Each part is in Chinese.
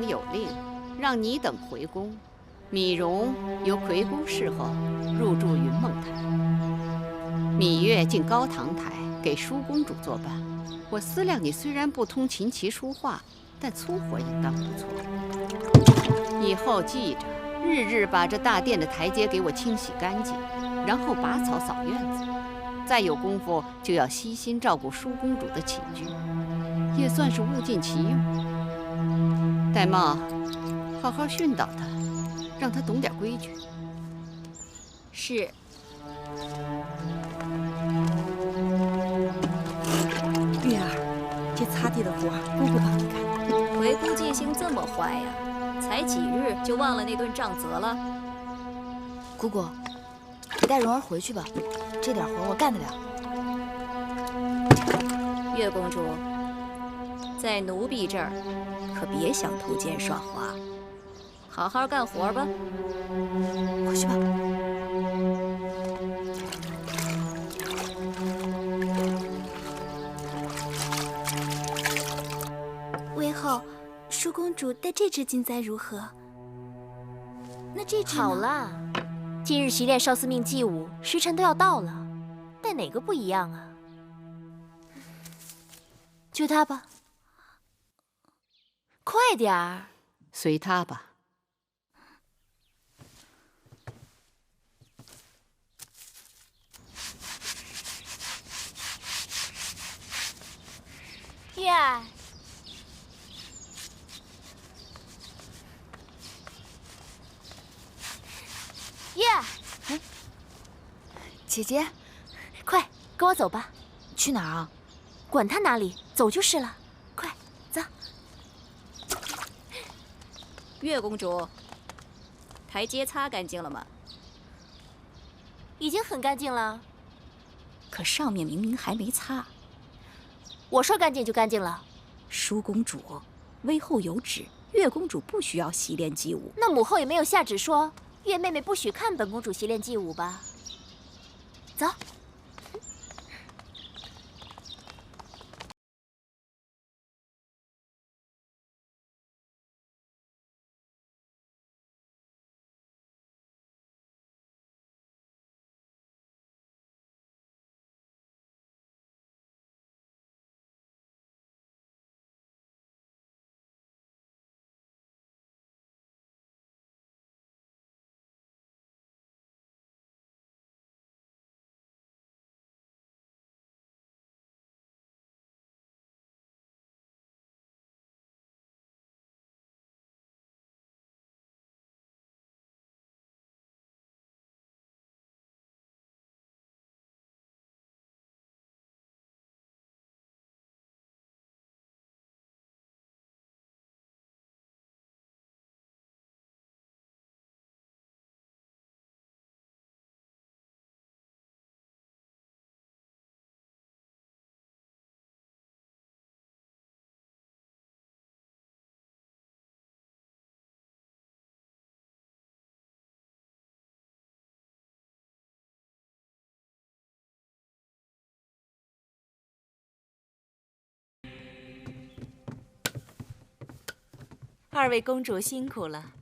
王有令，让你等回宫，芈戎由魁宫侍候入住云梦台，芈月进高堂台给舒公主作伴。我思量你虽然不通琴棋书画，但粗活应当不错。以后记着，日日把这大殿的台阶给我清洗干净，然后拔草扫院子。再有功夫，就要悉心照顾舒公主的起居，也算是物尽其用。戴瑁，好好训导他，让他懂点规矩。是。月儿，这擦地的活姑姑帮你干。回宫记性这么坏呀？才几日就忘了那顿杖责了？姑姑，你带蓉儿回去吧，这点活我干得了。月公主，在奴婢这儿可别想偷奸耍滑，好好干活吧。回去吧。魏后，舒公主带这只金簪如何？那这只呢？好啦，今日习练少司命祭舞，时辰都要到了，带哪个不一样啊？就它吧，快点儿！随他吧。月儿，月儿，哎，姐姐，快跟我走吧。去哪儿啊？管他哪里，走就是了。快走。月公主，台阶擦干净了吗？已经很干净了。可上面明明还没擦。我说干净就干净了。舒公主，微后有旨，月公主不需要习练祭舞。那母后也没有下旨说月妹妹不许看本公主习练祭舞吧？走。二位公主辛苦了。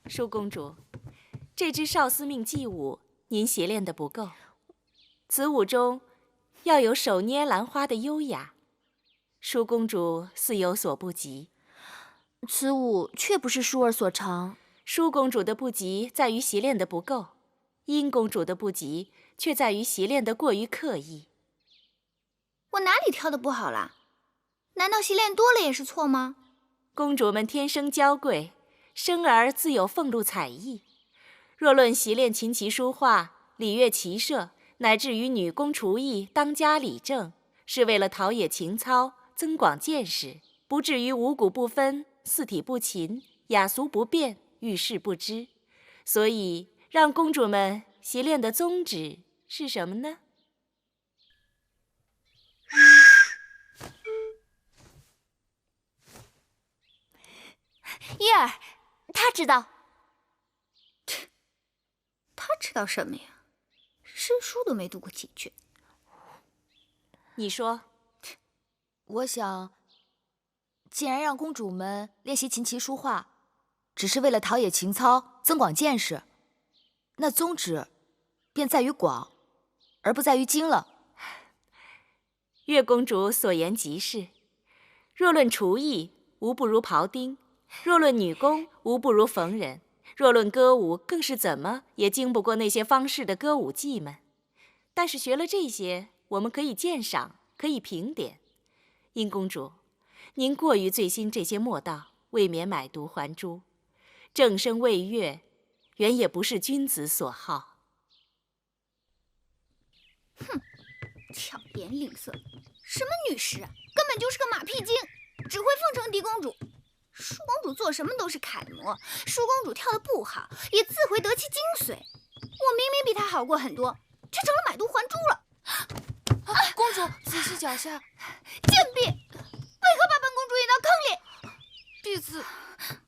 舒公主，这支少司命祭舞，您习练的不够。此舞中要有手捏兰花的优雅，舒公主似有所不及。此舞却不是舒儿所长。舒公主的不及在于习练的不够，殷公主的不及却在于习练的过于刻意。我哪里跳得不好啦？难道习练多了也是错吗？公主们天生娇贵，生而自有俸禄彩艺。若论习练琴棋书画、礼乐骑射，乃至于女工厨艺、当家理政，是为了陶冶情操、增广见识，不至于五谷不分、四体不勤、雅俗不变、遇事不知。所以，让公主们习练的宗旨是什么呢？月儿，他知道。他知道什么呀？诗书都没读过几句。你说。我想，既然让公主们练习琴棋书画，只是为了陶冶情操、增广见识，那宗旨便在于广，而不在于精了。月公主所言极是。若论厨艺，无不如庖丁；若论女工，无不如缝人；若论歌舞，更是怎么也经不过那些方士的歌舞伎们。但是学了这些，我们可以鉴赏，可以评点。殷公主，您过于醉心这些墨道，未免买椟还珠。正声魏乐，原也不是君子所好。哼，巧言令色，什么女士啊，根本就是个马屁精，只会奉承狄公主。舒公主做什么都是楷模，舒公主跳得不好，也自会得其精髓。我明明比她好过很多，却成了买椟还珠了。公主，此事脚下。贱婢，为何把本公主引到坑里？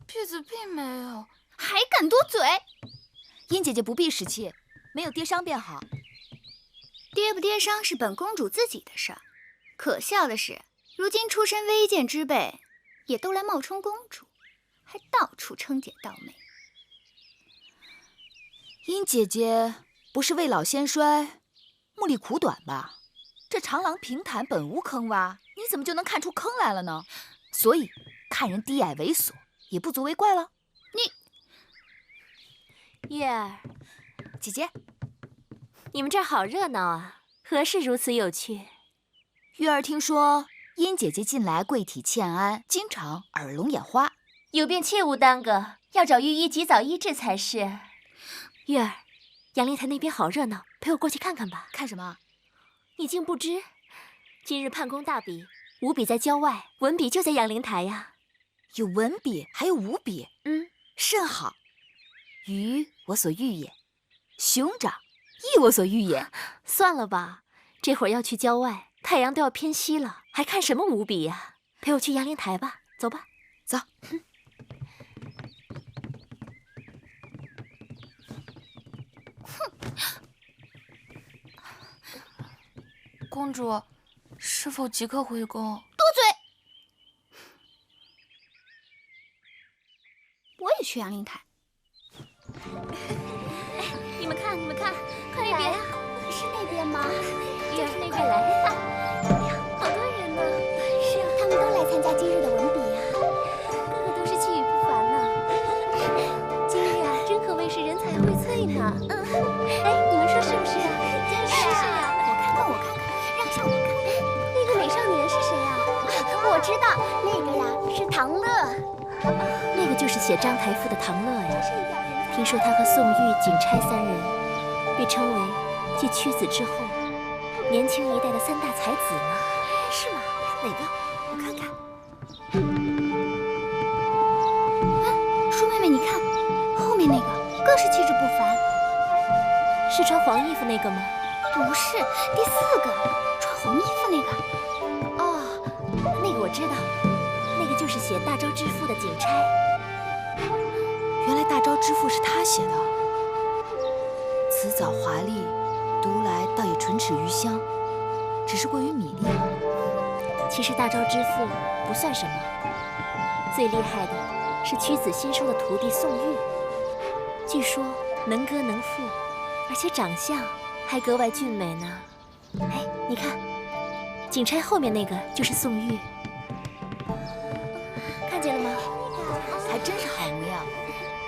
婢子并没有。还敢多嘴！殷姐姐不必使气，没有跌伤便好。跌不跌伤是本公主自己的事儿。可笑的是，如今出身微贱之辈，也都来冒充公主，还到处称姐道妹。殷姐姐不是未老先衰，目力苦短吧？这长廊平坦本无坑洼，你怎么就能看出坑来了呢？所以看人低矮猥琐，也不足为怪了。月儿，姐姐，你们这儿好热闹啊，何事如此有趣？月儿听说殷姐姐近来贵体欠安，经常耳聋眼花，有便切勿耽搁，要找御医及早医治才是。月儿，杨凌台那边好热闹，陪我过去看看吧。看什么？你竟不知，今日判宫大比，武比在郊外，文比就在杨凌台呀。有文比，还有武比，甚好。鱼我所欲也，熊掌亦我所欲也。算了吧，这会儿要去郊外，太阳都要偏西了，还看什么武比呀？陪我去杨凌台吧，走吧。走。公主，是否即刻回宫？多嘴！我也去杨凌台。你们看，快来呀！是那边吗？就是那边来。哎呀，好多人呢！是啊，他们都来参加今日的文比呀。个个都是气宇不凡呢。今日啊，真可谓是人才荟萃呢。哎，你们说是不是啊？真是啊！我看看，让上我看看。那个美少年是谁啊？我知道，那个呀是唐乐。那个就是写章台赋的唐乐呀。听说他和宋玉、景差三人被称为继屈子之后年轻一代的三大才子呢。是吗？哪个？我看看。舒妹妹，你看，后面那个更是气质不凡。是穿黄衣服那个吗？不是，第4个，穿红衣服那个。哦，那个我知道，那个就是写《大昭之赋》的景差。原来大昭之赋是他写的，辞藻华丽，读来倒也唇齿余香，只是过于米粒了。其实大昭之赋不算什么，最厉害的是屈子新收的徒弟宋玉，据说能歌能赋，而且长相还格外俊美呢。哎，你看，景差后面那个就是宋玉，看见了吗？还真是好模样。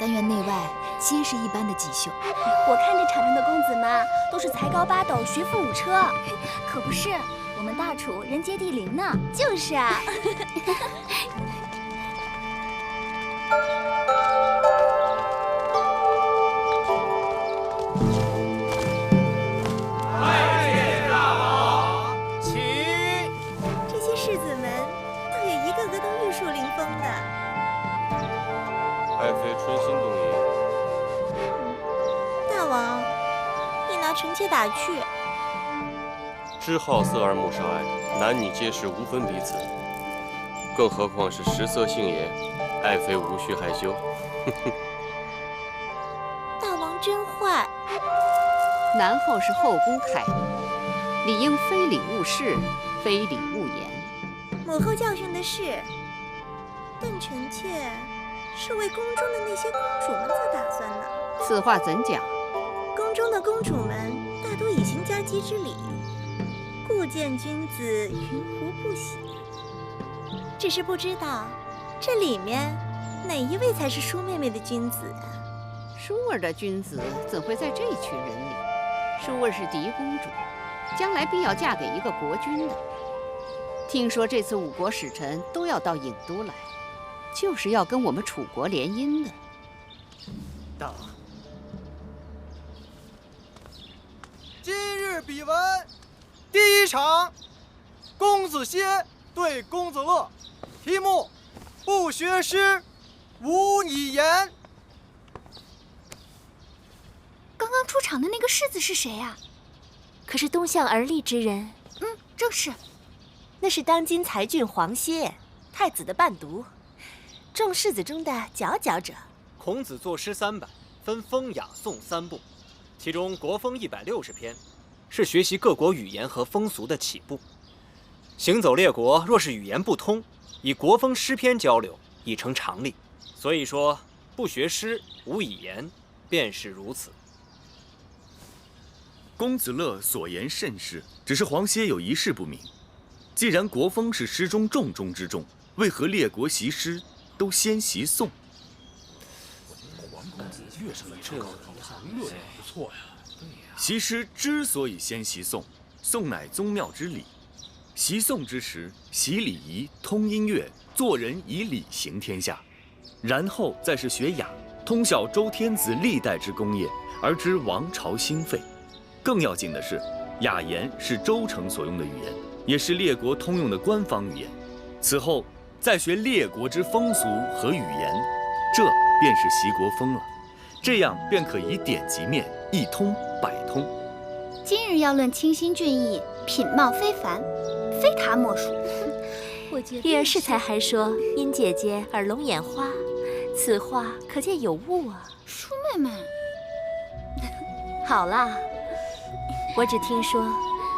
但愿内外皆是一般的锦绣。我看这场上的公子们都是才高八斗，学富五车，可不是我们大楚人杰地灵呢。就是啊。拜见大王，起。这些世子们倒也一个个都玉树临风的。爱妃春心动意。大王，你拿臣妾打趣。知好色而慕少爱，男女皆是无分彼此。更何况是食色性也，爱妃无需害羞。大王真坏。男后是后宫楷模，理应非礼勿视，非礼勿言。母后教训的是，但臣妾是为宫中的那些公主们做打算呢。此话怎讲？宫中的公主们大多已行家姬之礼，故见君子云胡不喜。只是不知道这里面哪一位才是舒妹妹的君子啊？舒儿的君子怎会在这群人里？舒儿是嫡公主，将来必要嫁给一个国君的。听说这次5国使臣都要到郢都来，就是要跟我们楚国联姻的。到。今日比文第1场，公子歇对公子乐，题目：不学诗，无以言。刚刚出场的那个世子是谁呀？可是东向而立之人。正是。那是当今才俊黄歇，太子的伴读，众世子中的佼佼者。孔子作诗300，分风雅颂3部，其中国风160篇，是学习各国语言和风俗的起步。行走列国，若是语言不通，以国风诗篇交流，已成常例。所以说，不学诗，无以言，便是如此。公子乐所言甚是，只是黄歇有一事不明。既然国风是诗中重中之重，为何列国习诗都先习颂？习诗之所以先习颂，颂乃宗庙之礼。习颂之时，习礼仪，通音乐，做人以礼行天下。然后再是学雅，通晓周天子历代之功业，而知王朝兴废。更要紧的是，雅言是周成所用的语言，也是列国通用的官方语言。此后再学列国之风俗和语言，这便是习国风了。这样便可以点及面，一通百通。今日要论清新俊逸，品貌非凡，非他莫属。月儿适才还说殷姐姐耳聋眼花，此话可见有误啊。舒妹妹，好啦，我只听说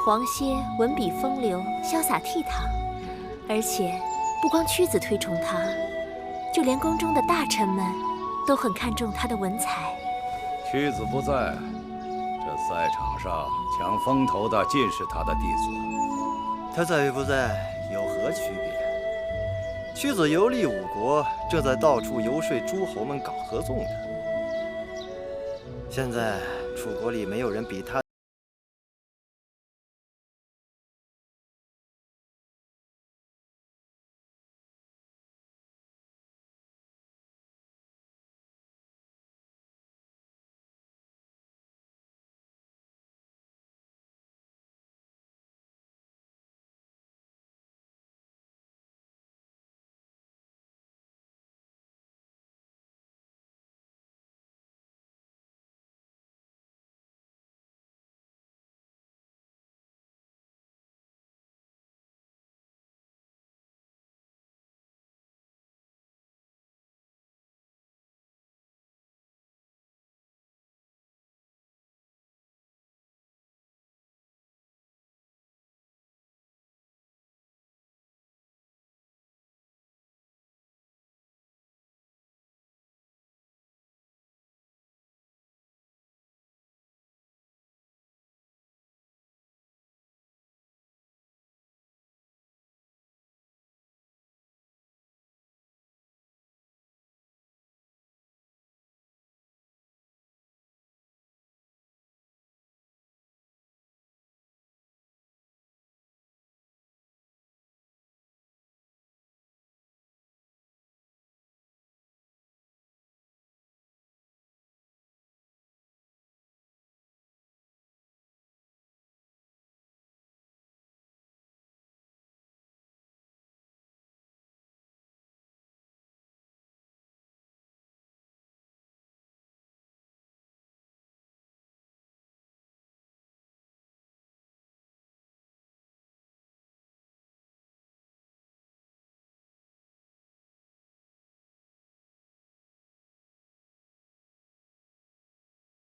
黄歇文笔风流，潇洒倜傥，而且不光屈子推崇他，就连宫中的大臣们都很看重他的文采。屈子不在，这赛场上抢风头的尽是他的弟子。他在与不在有何区别？屈子游历5国，正在到处游说诸侯们搞合纵的。现在楚国里没有人比他。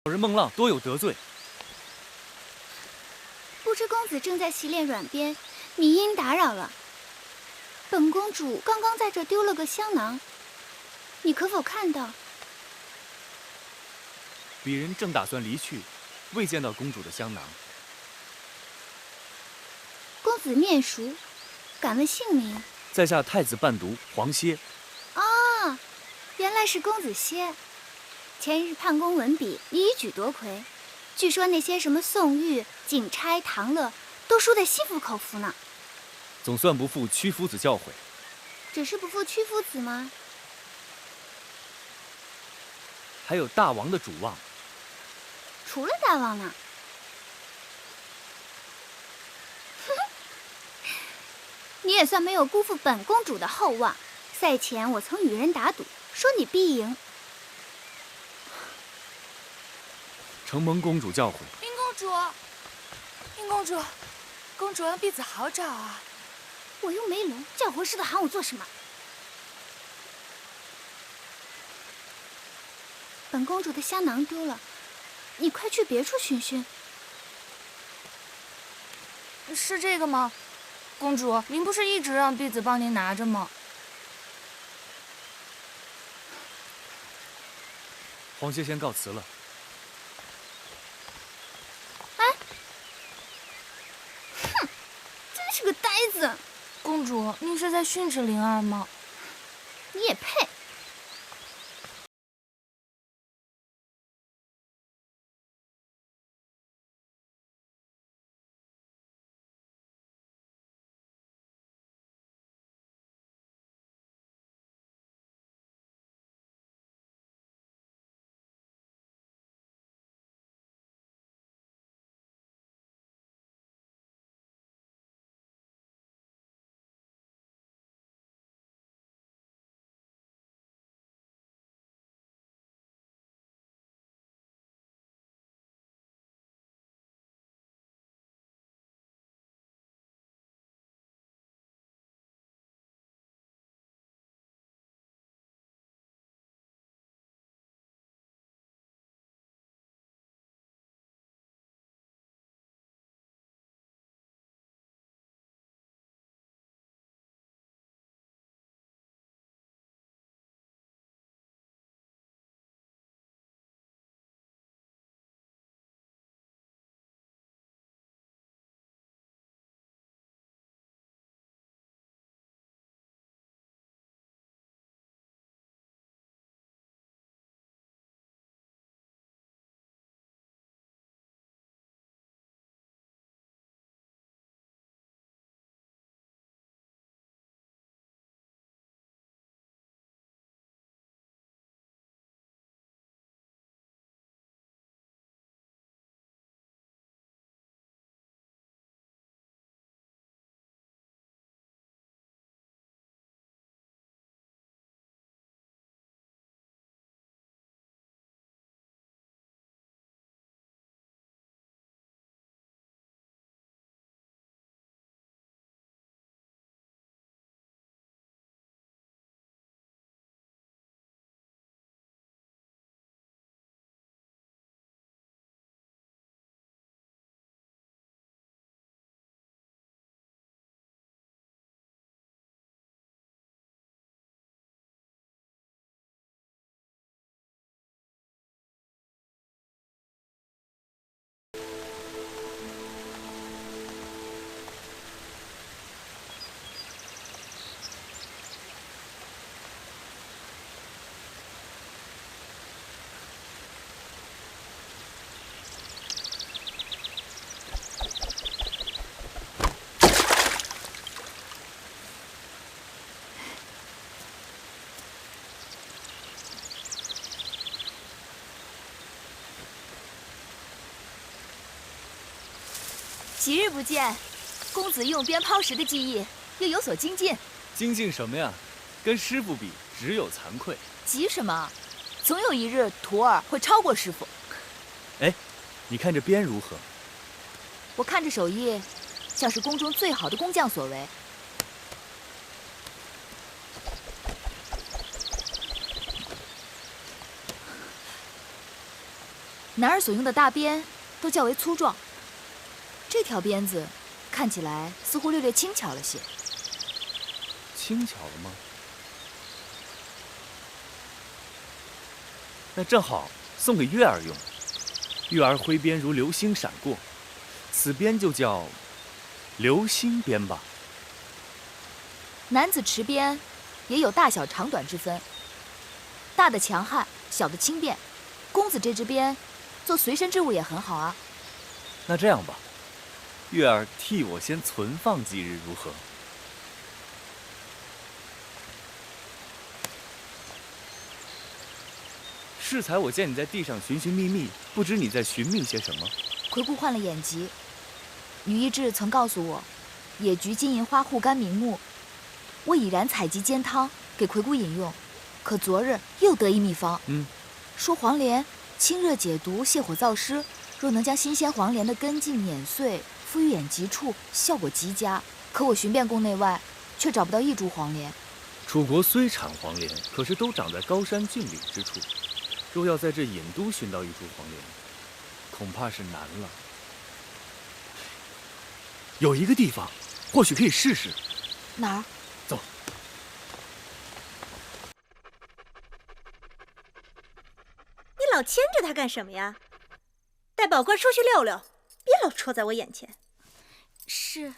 小人孟浪多有得罪，不知公子正在习练软鞭，迷因打扰了。本公主刚刚在这丢了个香囊，你可否看到？鄙人正打算离去，未见到公主的香囊。公子面熟，敢问姓名？在下太子伴读黄歇。啊，原来是公子歇。前日判公文笔，你一举夺魁，据说那些什么宋玉、景钗、唐乐，都输得心服口服呢。总算不负屈夫子教诲。只是不负屈夫子吗？还有大王的主望。除了大王呢？你也算没有辜负本公主的厚望。赛前我曾与人打赌，说你必赢。承蒙公主教诲。殷公主，殷公主，公主让婢子好找啊！我又没聋，叫活似的喊我做什么？本公主的香囊丢了，你快去别处寻寻。是这个吗？公主，您不是一直让婢子帮您拿着吗？黄歇先告辞了。哎，哼，真是个呆子！公主，您是在训斥灵儿吗？你也配！几日不见，公子用鞭抛石的技艺又有所精进。精进什么呀？跟师傅比，只有惭愧。急什么？总有一日，徒儿会超过师傅。哎，你看这鞭如何？我看这手艺，像是宫中最好的工匠所为。男儿所用的大鞭都较为粗壮，这条鞭子看起来似乎略轻巧了些。轻巧了吗？那正好送给月儿用。月儿挥鞭如流星闪过，此鞭就叫流星鞭吧。男子持鞭也有大小长短之分，大的强悍，小的轻便。公子这支鞭做随身之物也很好啊。那这样吧，月儿替我先存放几日，如何？适才我见你在地上寻寻觅觅，不知你在寻觅些什么？魁姑换了眼疾，女医志曾告诉我，野菊金银花护肝明目，我已然采集煎汤给魁姑饮用。可昨日又得一秘方，说黄连清热解毒、泻火燥湿，若能将新鲜黄连的根茎碾碎，敷于眼疾处，效果极佳。可我寻遍宫内外，却找不到一株黄连。楚国虽产黄连，可是都长在高山峻岭之处。若要在这隐都寻到一株黄连，恐怕是难了。有一个地方，或许可以试试。哪儿？走。你老牵着他干什么呀？带宝官出去溜溜，别老戳在我眼前。是。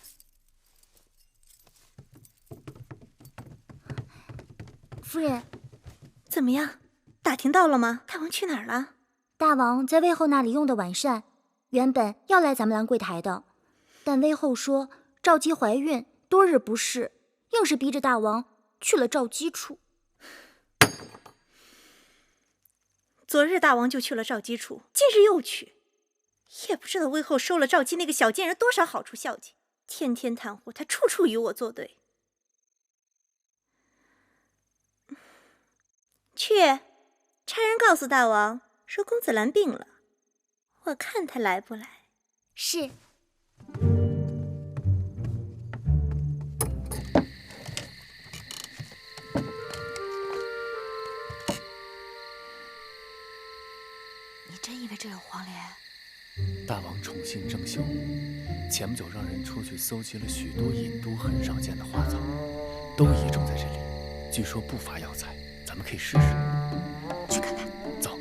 夫人，怎么样？打听到了吗？大王去哪儿了？大王在魏后那里用的晚膳，原本要来咱们兰桂台的，但魏后说赵姬怀孕，多日不适，硬是逼着大王去了赵姬处。昨日大王就去了赵姬处，今日又去，也不知道魏后收了赵姬那个小贱人多少好处孝敬，天天袒护他，处处与我作对。去，差人告诉大王说公子兰病了，我看他来不来。是。你真以为这有黄连？大王宠信郑袖，前不久让人出去搜集了许多隐都很少见的花草，都移种在这里，据说不乏药材，咱们可以试试。去看看。走。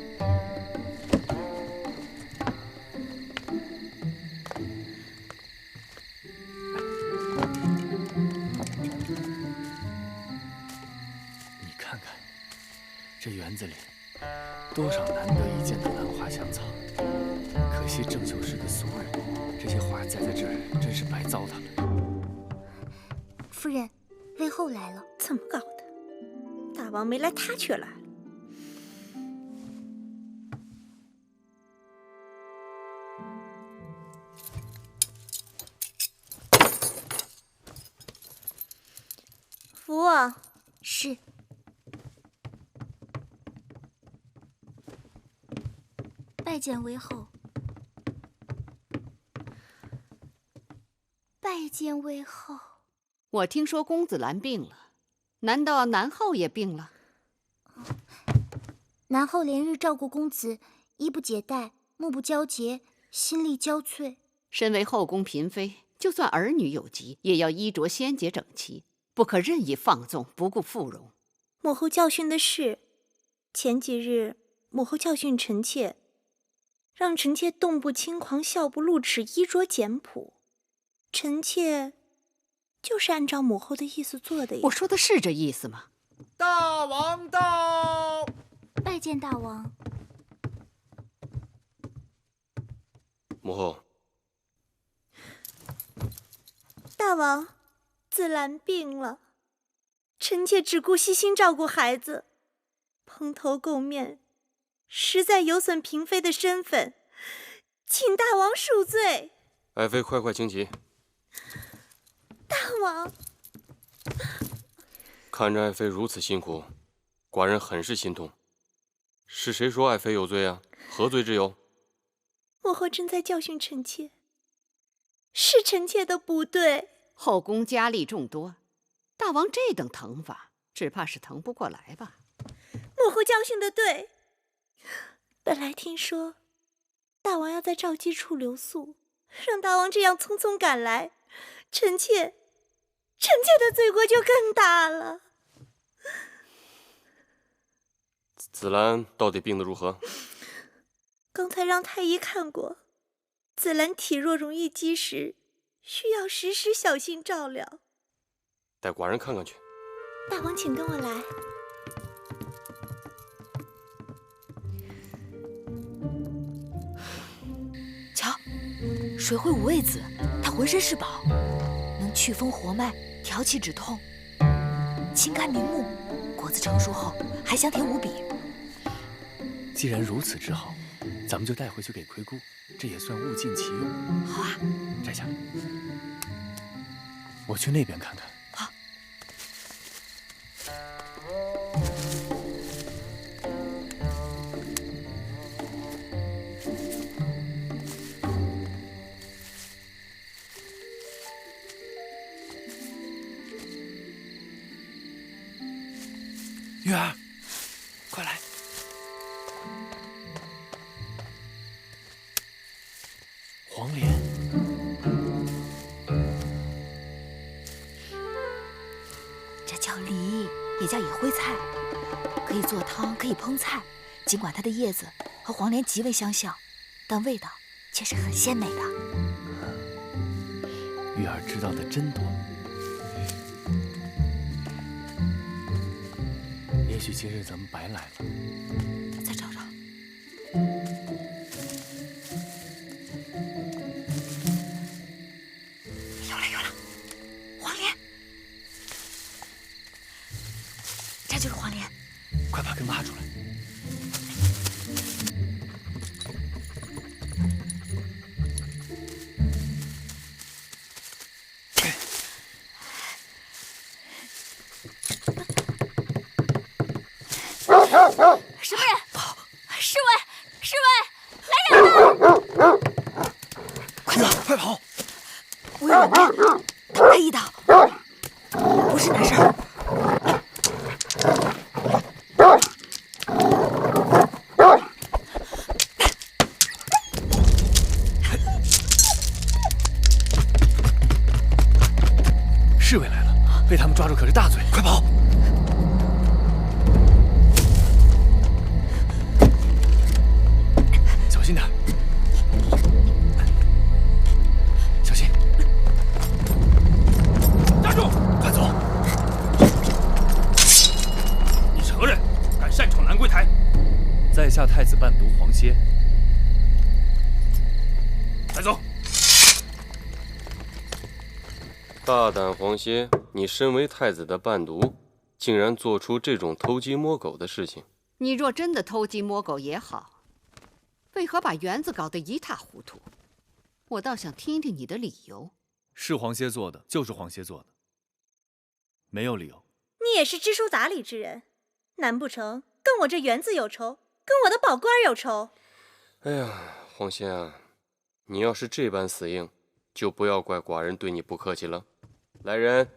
你看看，这园子里多少难得一见的兰花香草，可惜郑袖是个俗人，这些花栽在这儿真是白糟蹋了。夫人，魏后来了。怎么搞的？大王没来，他却来了。扶我。是。拜见魏后。拜见魏后。我听说公子兰病了，难道南后也病了？南后连日照顾公子，衣不解带，目不交结，心力交瘁。身为后宫嫔妃，就算儿女有疾，也要衣着鲜洁整齐，不可任意放纵，不顾妇容。母后教训的是，前几日母后教训臣妾，让臣妾动不轻狂，笑不露齿，衣着简朴。臣妾就是按照母后的意思做的呀。我说的是这意思吗？大王到！拜见大王。母后。大王，子兰病了，臣妾只顾悉心照顾孩子，蓬头垢面，实在有损嫔妃的身份，请大王恕罪。爱妃快请起。大王，看着爱妃如此辛苦，寡人很是心痛。是谁说爱妃有罪啊？何罪之有？母后正在教训臣妾，是臣妾的不对。后宫佳丽众多，大王这等疼法，只怕是疼不过来吧？母后教训的对。本来听说大王要在赵姬处留宿，让大王这样匆匆赶来，臣妾臣妾的罪过就更大了。紫兰到底病得如何？刚才让太医看过，紫兰体弱容易积食，需要时时小心照料。带寡人看看去。大王，请跟我来。瞧，水会五味子，它浑身是宝，能祛风活脉、调气止痛，清肝明目。果子成熟后还香甜无比。既然如此之好，咱们就带回去给魁姑，这也算物尽其用。好啊，摘下。我去那边看看。好。玉儿，快来！黄连，这叫梨，也叫野灰菜，可以做汤，可以烹菜。尽管它的叶子和黄连极为相像，但味道却是很鲜美的。玉儿知道的真多。也许今日咱们白来了。再找找。有了，黄连，这就是黄连。快把根挖出来。什么人？侍卫，来人呐！快走，快跑！我有命，打他一刀，不是难事儿。侍卫来了，被他们抓住可是大罪，快跑！小心点，小心！站住！快走！你承认敢擅闯兰桂台？在下太子伴读黄歇。带走！大胆黄歇，你身为太子的伴读，竟然做出这种偷鸡摸狗的事情。你若真的偷鸡摸狗也好，为何把园子搞得一塌糊涂？我倒想听听你的理由。是黄歇做的，就是黄歇做的，没有理由。你也是知书达理之人，难不成跟我这园子有仇，跟我的宝官有仇？哎呀，黄歇啊，你要是这般死硬，就不要怪寡人对你不客气了。来人！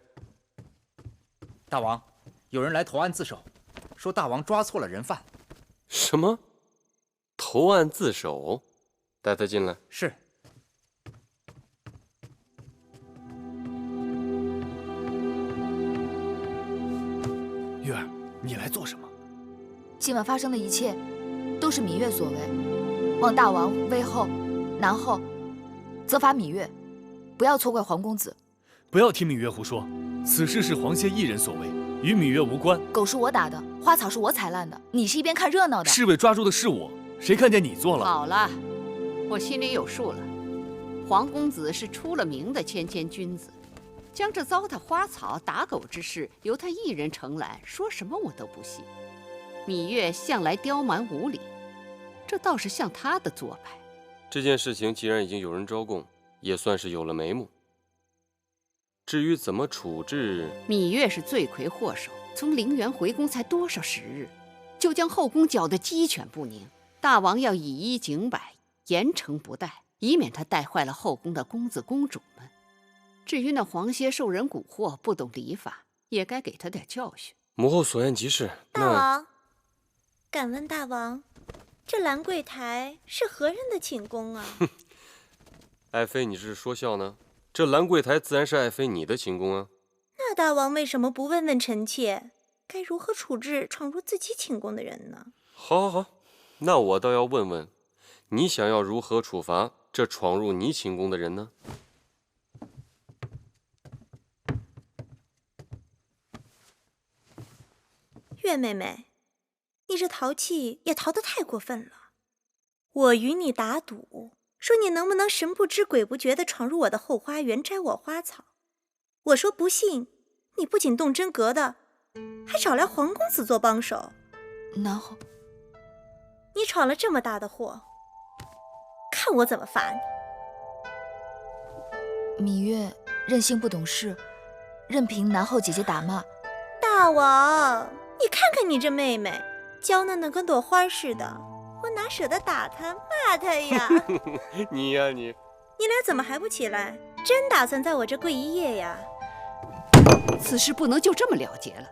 大王，有人来投案自首，说大王抓错了人犯。什么？投案自首？带他进来。是。玉儿，你来做什么？今晚发生的一切，都是芈月所为。望大王威后、南后，责罚芈月，不要错怪黄公子。不要听芈月胡说，此事是黄歇一人所为，与芈月无关。狗是我打的，花草是我采烂的，你是一边看热闹的。侍卫抓住的是我，谁看见你做了？好了，我心里有数了。黄公子是出了名的谦谦君子，将这糟蹋花草、打狗之事由他一人承揽，说什么我都不信。芈月向来刁蛮无理，这倒是像他的做派。这件事情既然已经有人招供，也算是有了眉目。至于怎么处置，芈月是罪魁祸首，从陵园回宫才多少时日，就将后宫搅得鸡犬不宁。大王要以一警百，严惩不贷，以免他带坏了后宫的公子公主们。至于那黄歇受人蛊惑，不懂礼法，也该给他点教训。母后所言极是。大王，敢问大王，这兰桂台是何人的寝宫啊？爱妃，你是说笑呢？这兰桂台自然是爱妃你的寝宫啊。那大王为什么不问问臣妾，该如何处置闯入自己寝宫的人呢？好，好，好，那我倒要问问，你想要如何处罚这闯入你寝宫的人呢？月妹妹，你这淘气也淘得太过分了。我与你打赌，说你能不能神不知鬼不觉地闯入我的后花园摘我花草。我说不信，你不仅动真格的，还找来黄公子做帮手。然后你闯了这么大的祸，看我怎么罚你。芈月任性不懂事，任凭南后姐姐打骂。大王，你看看你这妹妹，娇嫩的跟朵花似的，我哪舍得打她骂她呀？你呀你，你俩怎么还不起来？真打算在我这跪一夜呀？此事不能就这么了结了，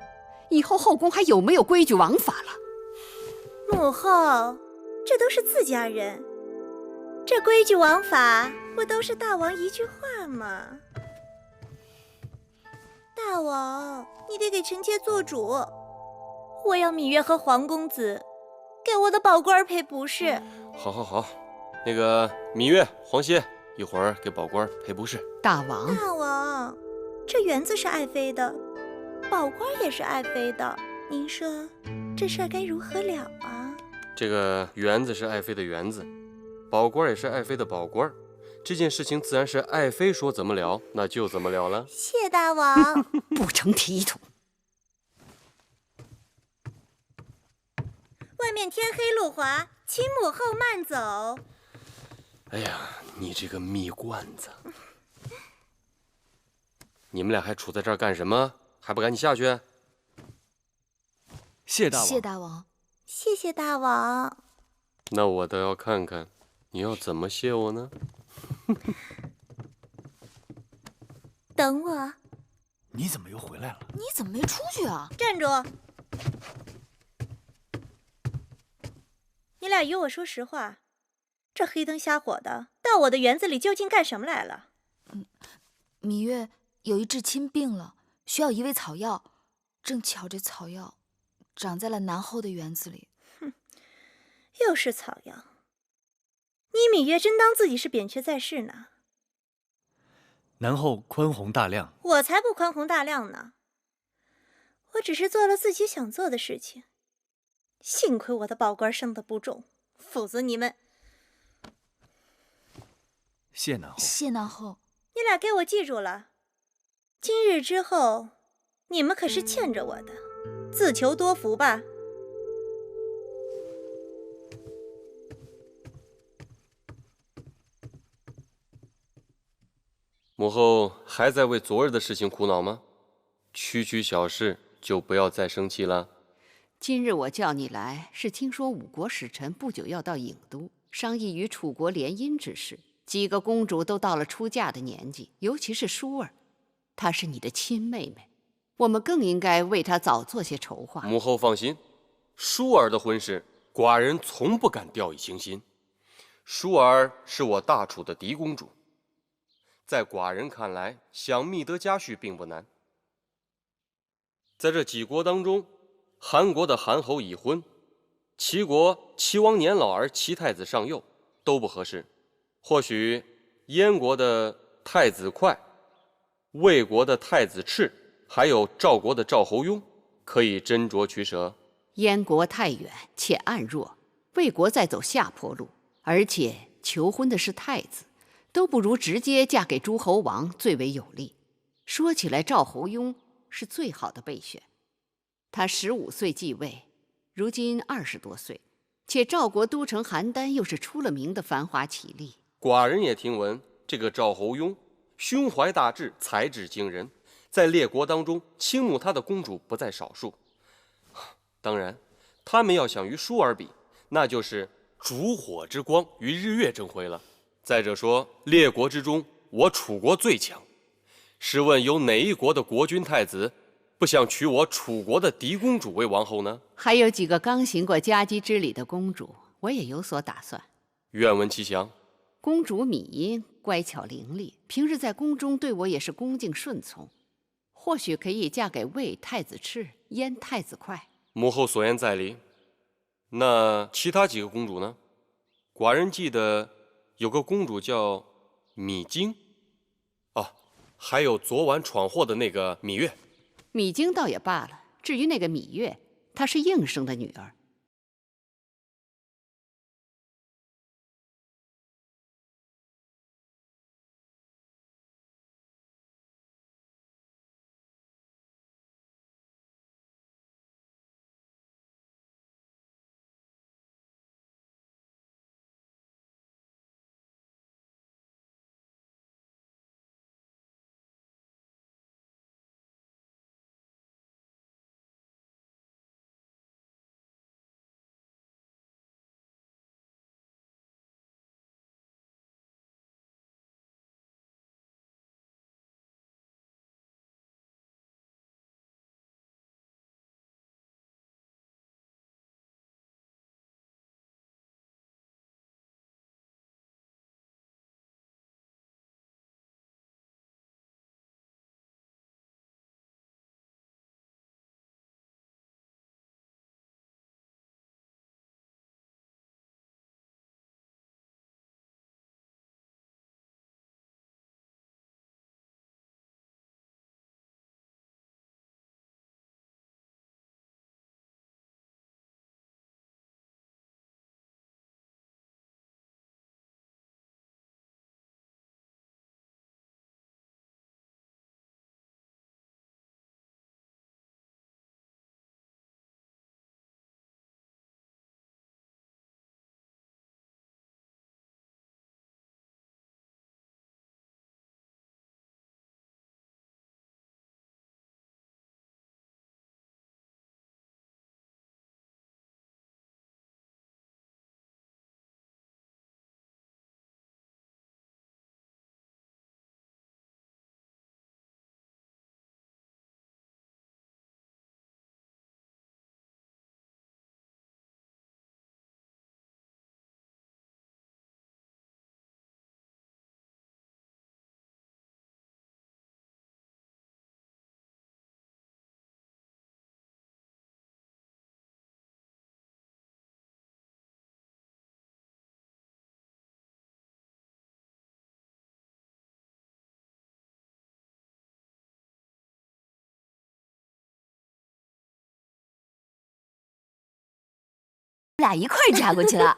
以后后宫还有没有规矩王法了？母后，这都是自家人，这规矩王法不都是大王一句话吗？大王，你得给臣妾做主，我要芈月和黄公子给我的宝官赔不是。好，好，好，那个芈月、黄歇，一会儿给宝官赔不是。大王，大王，这园子是爱妃的，宝官也是爱妃的，您说这事儿该如何了啊？这个园子是爱妃的园子，宝官也是爱妃的宝官，这件事情自然是爱妃说怎么了，那就怎么了了。谢大王。不成体统。外面天黑路滑，请母后慢走。哎呀，你这个蜜罐子！你们俩还杵在这儿干什么？还不赶紧下去？谢大王。谢大王。谢谢大王。那我倒要看看，你要怎么谢我呢？等我。你怎么又回来了？你怎么没出去啊？站住！你俩与我说实话，这黑灯瞎火的，到我的园子里究竟干什么来了？芈月有一至亲病了，需要一味草药，正巧这草药长在了南后的园子里。哼，又是草药！你芈月真当自己是扁鹊在世呢？南后宽宏大量，我才不宽宏大量呢！我只是做了自己想做的事情。幸亏我的宝官生得不重，否则你们……谢南后。谢南后，你俩给我记住了，今日之后，你们可是欠着我的，自求多福吧。母后还在为昨日的事情苦恼吗？区区小事就不要再生气了。今日我叫你来，是听说五国使臣不久要到郢都，商议与楚国联姻之事。几个公主都到了出嫁的年纪，尤其是舒儿，她是你的亲妹妹，我们更应该为她早做些筹划。母后放心，舒儿的婚事，寡人从不敢掉以轻心。舒儿是我大楚的嫡公主，在寡人看来，想觅得家婿并不难。在这几国当中，韩国的韩侯已婚，齐国齐王年老而齐太子尚幼，都不合适。或许燕国的太子哙、魏国的太子赤，还有赵国的赵侯雍，可以斟酌取舍。燕国太远且暗弱，魏国在走下坡路，而且求婚的是太子，都不如直接嫁给诸侯王最为有利。说起来，赵侯雍是最好的备选。他15岁继位，如今20多岁，且赵国都城邯郸又是出了名的繁华绮丽。寡人也听闻，这个赵侯雍胸怀大志，才智惊人，在列国当中倾慕他的公主不在少数。当然，他们要想与舒儿比，那就是烛火之光与日月争辉了。再者说，列国之中，我楚国最强。试问有哪一国的国君太子不想娶我楚国的嫡公主为王后呢？还有几个刚行过佳姬之礼的公主，我也有所打算。愿闻其详。公主芈音乖巧伶俐，平日在宫中对我也是恭敬顺从。或许可以嫁给魏太子赤，燕太子快。母后所言在理。那其他几个公主呢？寡人记得有个公主叫芈京，哦，还有昨晚闯祸的那个芈月。芈京倒也罢了，至于那个芈月，她是应生的女儿。俩一块儿嫁过去了。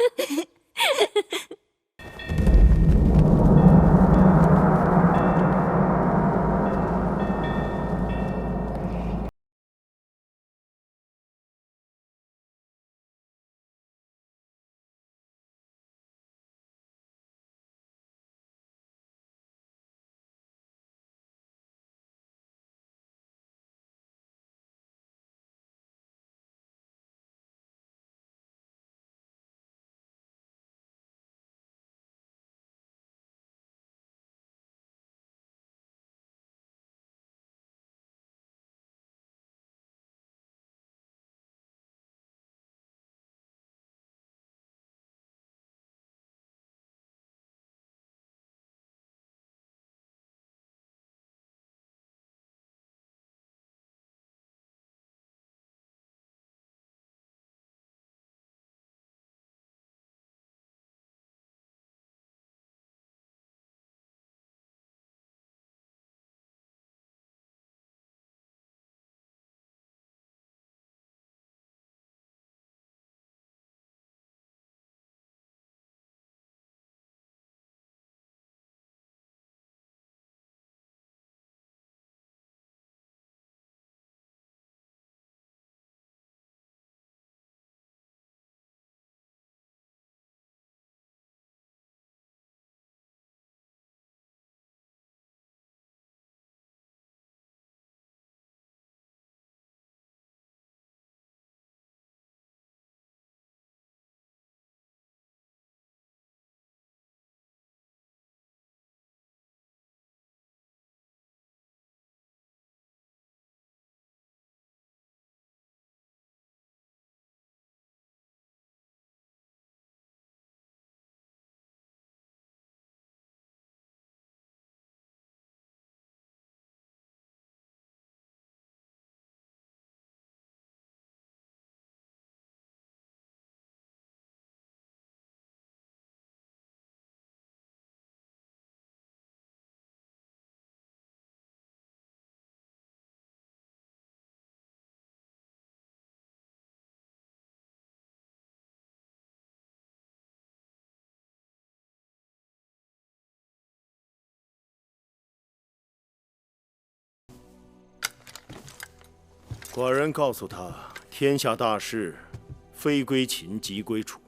寡人告诉他，天下大事，非归秦即归楚。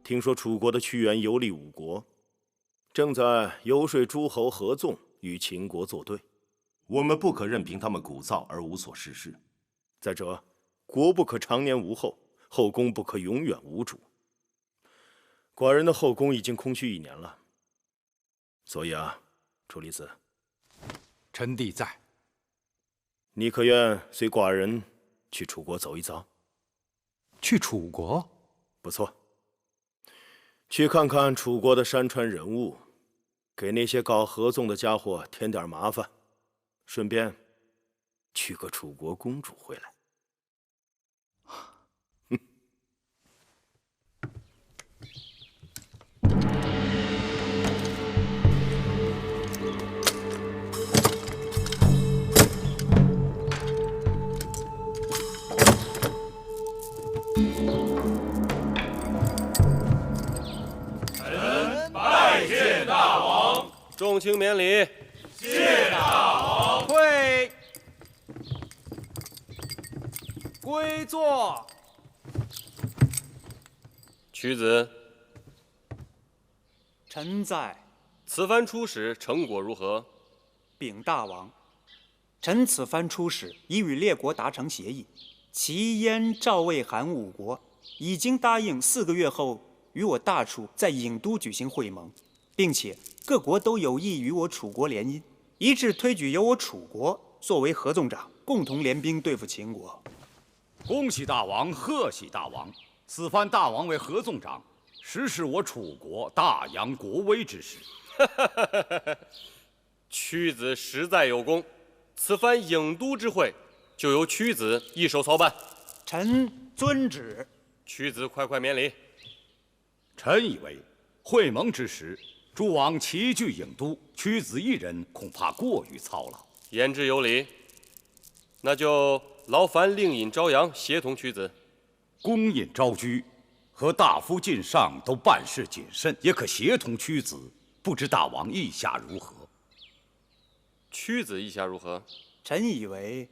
听说楚国的屈原游历五国，正在游说诸侯合纵，与秦国作对。我们不可任凭他们鼓噪而无所事事。再者，国不可常年无后，后宫不可永远无主。寡人的后宫已经空虚1年了，所以楚离子，臣弟在。你可愿随寡人去楚国走一遭？去楚国？不错，去看看楚国的山川人物，给那些搞合纵的家伙添点麻烦，顺便娶个楚国公主回来。臣拜见大王。众卿免礼。谢大王。退。归坐。屈子，臣在。此番出使成果如何？禀大王，臣此番出使已与列国达成协议，齐、燕、赵、魏、韩5国已经答应4个月后与我大楚在郢都举行会盟，并且各国都有意与我楚国联姻，一致推举由我楚国作为合纵长，共同联兵对付秦国。恭喜大王，贺喜大王！此番大王为合纵长，实是我楚国大扬国威之时。屈子实在有功，此番郢都之会就由屈子一手操办。臣遵旨。屈子快快免礼。臣以为会盟之时，诸王齐聚郢都，屈子一人恐怕过于操劳。言之有理，那就劳烦令尹朝阳协同屈子。公尹昭居和大夫靳尚都办事谨慎，也可协同屈子。不知大王意下如何？屈子意下如何？臣以为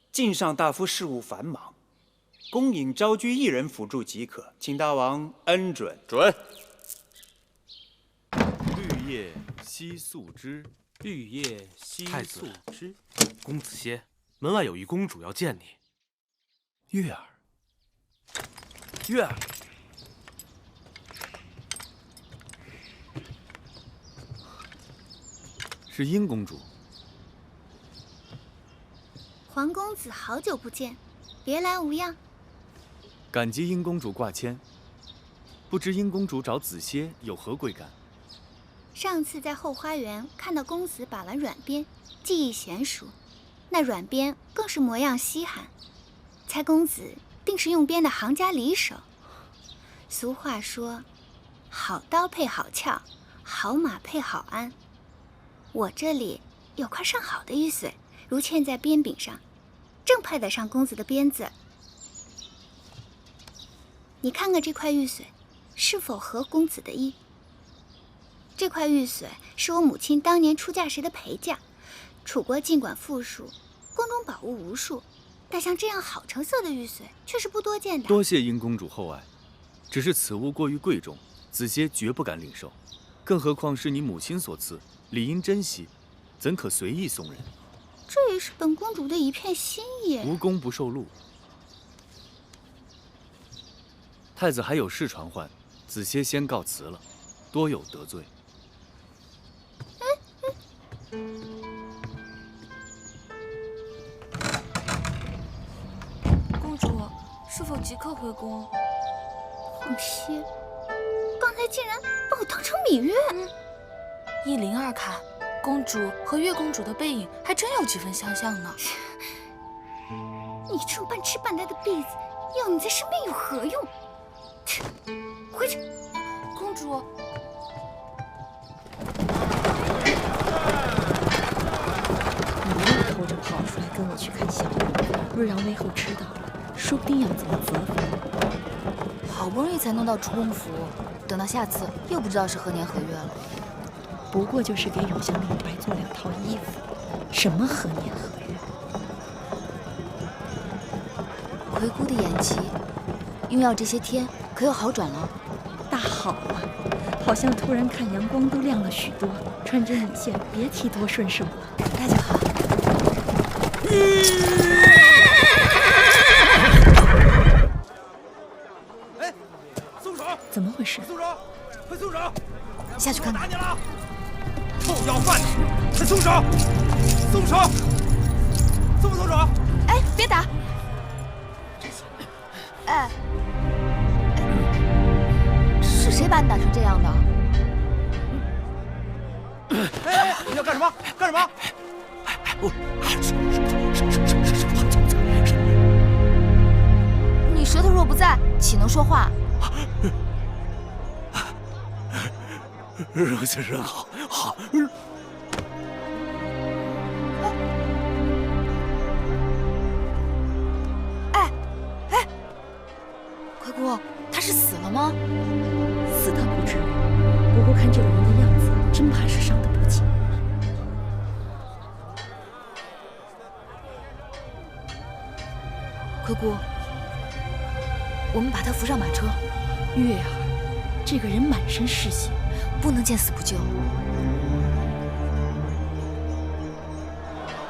靳尚大夫事务繁忙，公尹昭居一人辅助即可，请大王恩准。准。绿叶惜素枝，绿叶惜素枝。公子歇，门外有一公主要见你。月儿，月儿。是殷公主。皇公子好久不见，别来无恙。感激殷公主挂牵，不知殷公主找子歇有何贵干？上次在后花园看到公子把玩软鞭，技艺娴熟，那软鞭更是模样稀罕，猜公子定是用鞭的行家里手。俗话说，好刀配好鞘，好马配好鞍。我这里有块上好的玉髓，如嵌在鞭柄上，正配得上公子的鞭子。你看看这块玉髓，是否合公子的意？这块玉髓是我母亲当年出嫁时的陪嫁。楚国尽管富庶，宫中宝物无数，但像这样好成色的玉髓却是不多见的。多谢殷公主厚爱，只是此物过于贵重，子歇绝不敢领受。更何况是你母亲所赐，理应珍惜，怎可随意送人？这也是本公主的一片心意。无功不受禄。太子还有事传唤，子歇先告辞了，多有得罪。公主是否即刻回宫？皇歇，刚才竟然把我当成芈月。依灵儿看，公主和月公主的背影还真有几分相像呢。你这半吃半呆的婢子，要你在身边有何用？回去。公主。你又偷着跑出来跟我去看小舞，若让魏后知道了，说不定要怎么责罚。好不容易才弄到出宫服，等到下次又不知道是何年何月了。不过就是给永香领白做2套衣服，什么何年何月？魁姑的眼疾，用药这些天可有好转了？大好了，好像突然看阳光都亮了许多，穿针引线，别提多顺手了。那就好。哎，松手！怎么回事？松手！快松手！下去看看。打你了！臭要饭的，快松手！松手！松不松手？哎，别打！哎，是谁把你打成这样的？哎，你要干什么？干什么？你舌头若不在，岂能说话？若是人好，好。哎，魁姑，他是死了吗？死倒不至于，不过看这个人的样子，真怕是伤得不轻。魁姑，我们把他扶上马车。月儿，这个人满身是血，不能见死不救。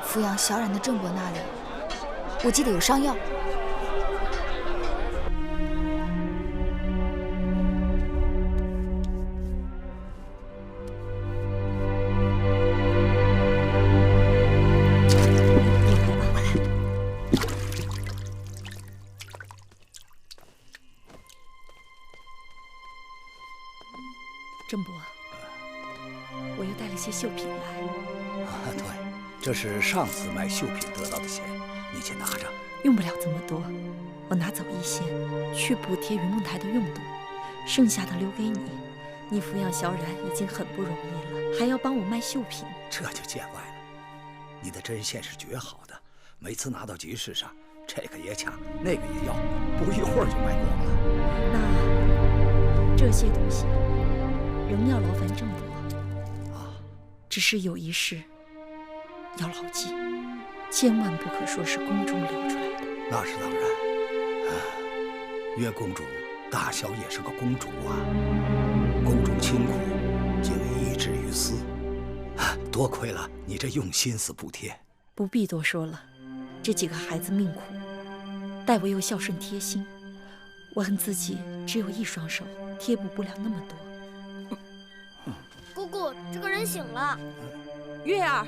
扶养小冉的郑伯那里，我记得有伤药。郑伯，我又带了些绣品来。对，这是上次卖绣品得到的钱，你且拿着。用不了这么多，我拿走一些，去补贴云梦台的用度，剩下的留给你。你抚养小冉已经很不容易了，还要帮我卖绣品，这就见外了。你的针线是绝好的，每次拿到集市上，这个也抢，那个也要，不一会儿就卖光了。那这些东西仍要劳烦郑伯。只是有一事要牢记，千万不可说是宫中流出来的。那是当然。月公主大小也是个公主啊，宫中清苦，竟医治于私。多亏了你这用心思补贴。不必多说了，这几个孩子命苦，待我又孝顺贴心，我恨自己只有一双手，贴补不了那么多。姑姑，这个人醒了。月儿，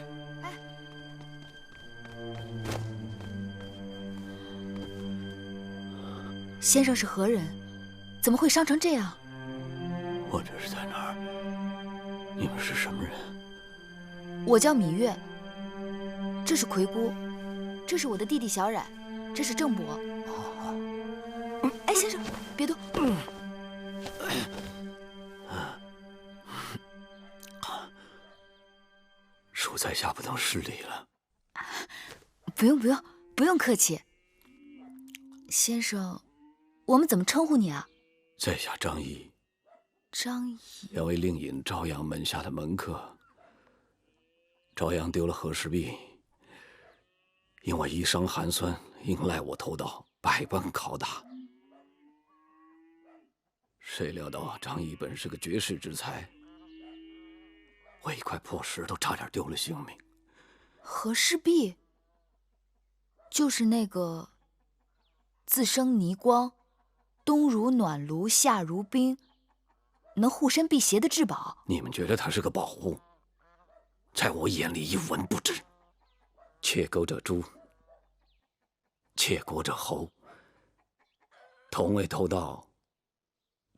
先生是何人？怎么会伤成这样？我这是在哪儿？你们是什么人？我叫芈月，这是魁姑，这是我的弟弟小冉，这是郑伯。哎，先生，别动。恕在下不能失礼了。不用，不用客气。先生，我们怎么称呼你啊？在下张仪。张仪。两位令尹朝阳门下的门客。朝阳丢了和氏璧，因我医伤寒酸，应赖我偷盗，百般拷打。谁料到张仪本是个绝世之才，我一块破石头差点丢了性命。和氏璧，就是那个自生泥光，冬如暖炉，夏如冰，能护身辟邪的至宝。你们觉得它是个宝物，在我眼里一文不值。窃钩者诛，窃国者侯。同为偷盗，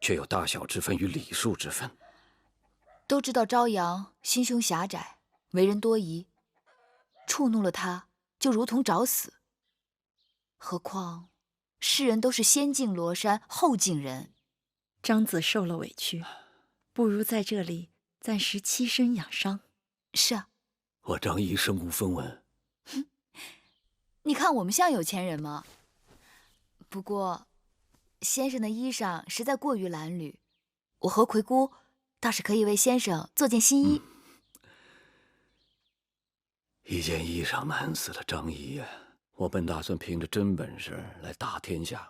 却有大小之分与礼数之分。都知道朝阳心胸狭窄，为人多疑，触怒了他就如同找死。何况世人都是先敬罗衫后敬人。张子受了委屈，不如在这里暂时栖身养伤。是啊，我张仪身无分文。你看我们像有钱人吗？不过先生的衣裳实在过于褴褛，我和魁姑倒是可以为先生做件新衣。一件衣裳难死了张仪呀。我本打算凭着真本事来打天下。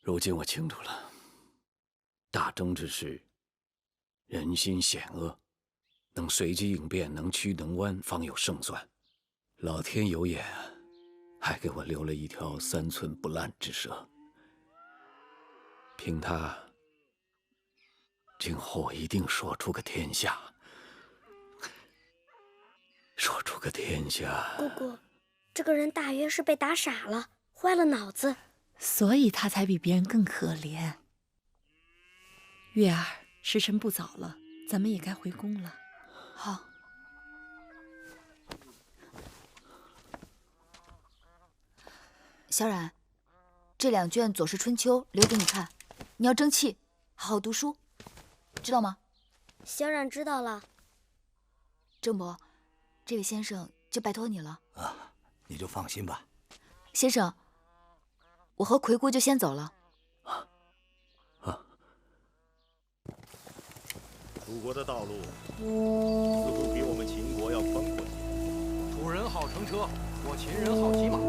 如今我清楚了，大争之事，人心险恶，能随机应变，能屈能弯，方有胜算。老天有眼，还给我留了一条3寸不烂之舌。凭他，今后我一定说出个天下。说出个天下。姑姑，这个人大约是被打傻了，坏了脑子，所以他才比别人更可怜。月儿，时辰不早了，咱们也该回宫了。好。小冉，这2卷《左氏春秋》留给你看，你要争气，好好读书，知道吗？小冉知道了。郑伯，这位先生就拜托你了。啊，你就放心吧。先生，我和魁姑就先走了。楚国的道路似乎比我们秦国要宽阔些。楚人好乘车，我秦人好骑马。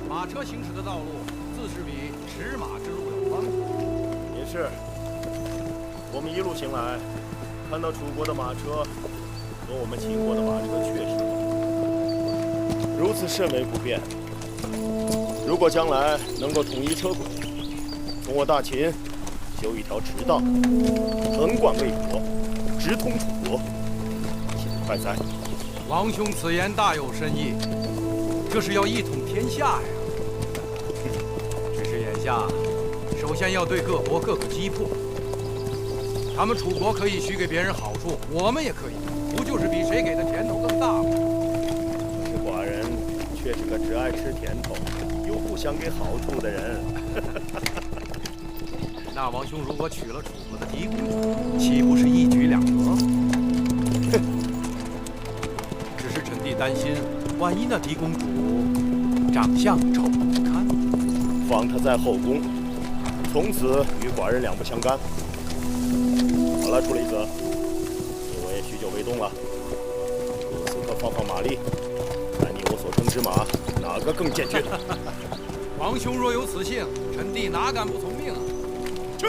马车行驶的道路自是比驰马之路要宽阔。也是，我们一路行来，看到楚国的马车和我们秦国的马车确实如此甚为不便。如果将来能够统一车轨，从我大秦修一条驰道，横贯魏国，直通楚国，岂不快哉？王兄此言大有深意，这是要一统天下呀。只是眼下，首先要对各国各个击破。他们楚国可以许给别人好处，我们也可以，不就是比谁给的甜头更大吗？可是寡人却是个只爱吃甜头，又不想给好处的人。那王兄如果娶了楚国的嫡公主，岂不是一举两得？只是臣弟担心，万一那嫡公主长相丑不堪，放她在后宫，从此与寡人两不相干。好了，楚离子，你我也许久未动了，此刻放放马力，看你我所乘之马哪个更健俊。王兄若有此幸，臣弟哪敢不从命啊！去！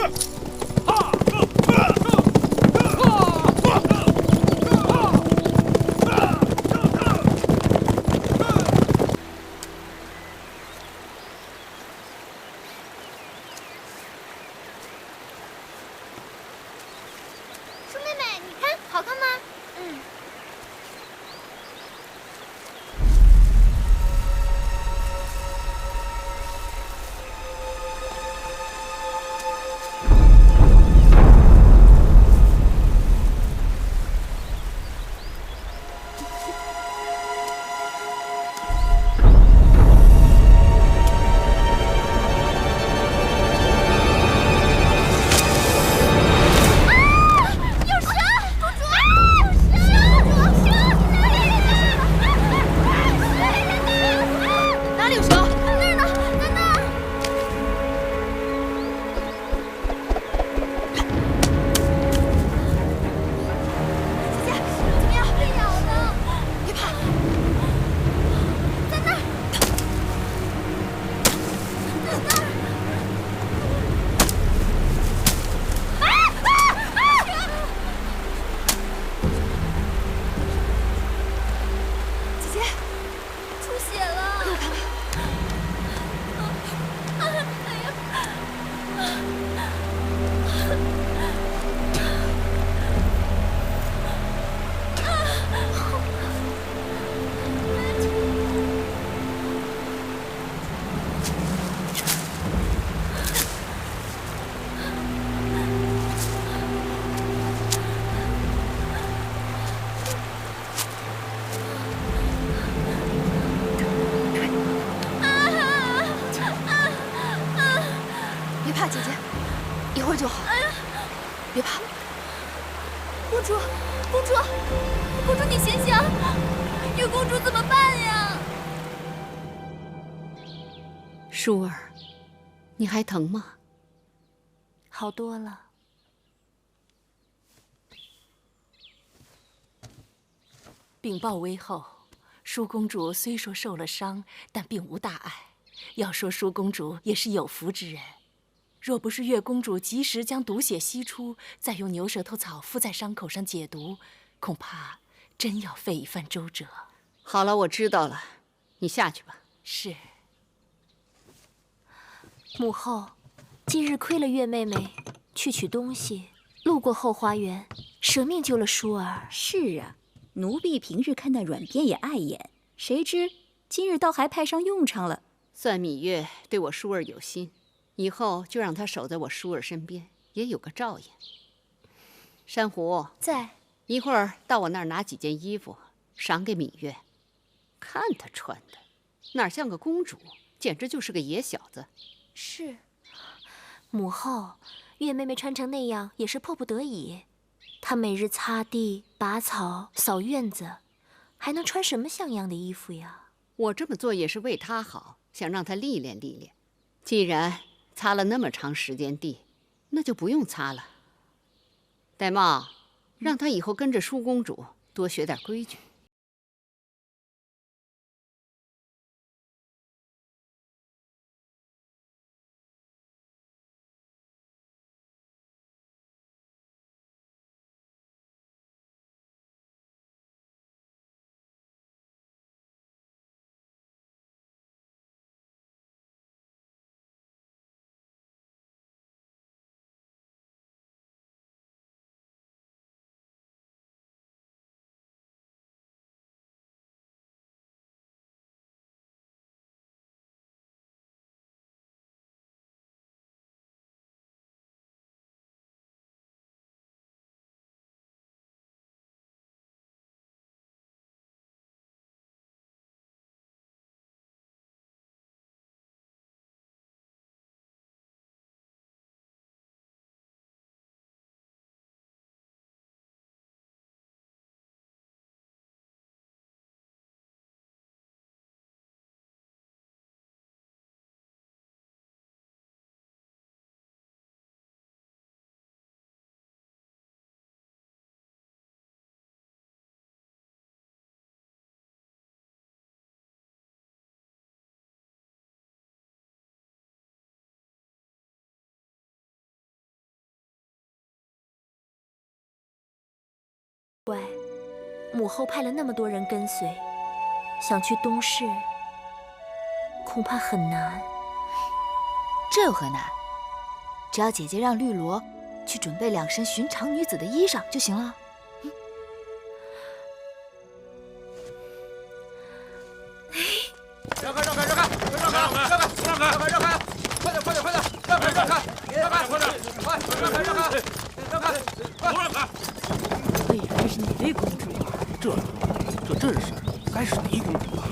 舒妹妹，你看好看吗？嗯。就好，别怕。公主，公主，公主，你醒醒！月公主怎么办呀？舒儿，你还疼吗？好多了。禀报威后，舒公主虽说受了伤，但并无大碍。要说舒公主也是有福之人，若不是月公主及时将毒血吸出，再用牛舌头草敷在伤口上解毒，恐怕真要费一番周折。好了，我知道了，你下去吧。是。母后，今日亏了月妹妹去取东西，路过后花园，舍命救了舒儿。是啊，奴婢平日看那软鞭也碍眼，谁知今日倒还派上用场了。算芈月对我舒儿有心，以后就让她守在我舒儿身边，也有个照应。珊瑚在，一会儿到我那儿拿几件衣服赏给芈月，看她穿的，哪像个公主，简直就是个野小子。是，母后，月妹妹穿成那样也是迫不得已。她每日擦地、拔草、扫院子，还能穿什么像样的衣服呀？我这么做也是为她好，想让她历练历练。既然擦了那么长时间地，那就不用擦了。玳瑁，让她以后跟着舒公主多学点规矩。乖，母后派了那么多人跟随，想去东市，恐怕很难。这有何难？只要姐姐让绿萝去准备2身寻常女子的衣裳就行了。让开！快点！那也还是你那公主啊！这阵势，该是狄公主吧？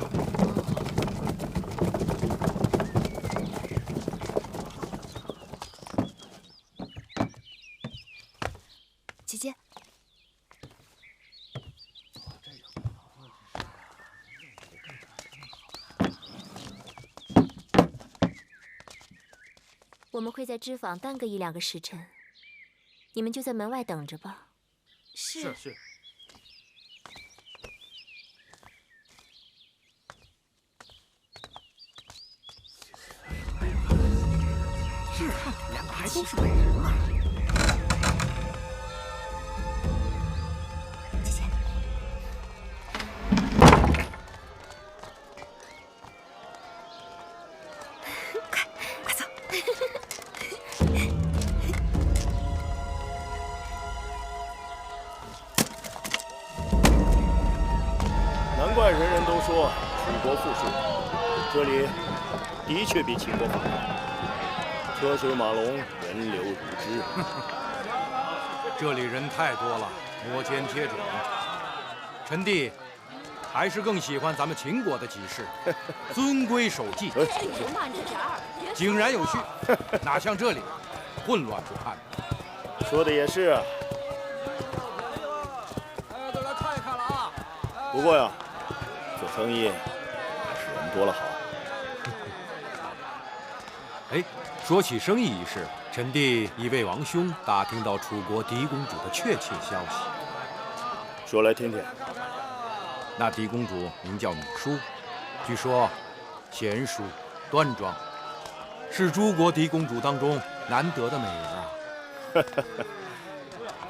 姐姐，我们会在织坊耽搁1、2个时辰，你们就在门外等着吧。是。是，2个还都是美人嘛。姐姐，快走！难怪人人都说楚国富庶，这里的确比秦国繁华。车水马龙，人流如织。这里人太多了，摩肩接踵。臣弟还是更喜欢咱们秦国的集市，遵规守纪，井然有序，哪像这里混乱不堪。说的也是啊。都来看一看了啊！不过呀，做生意还是人多了好。哎。说起生意一事，臣弟已为王兄打听到楚国狄公主的确切消息。说来听听。那嫡公主名叫米舒，据说贤淑端庄，是诸国嫡公主当中难得的美人啊。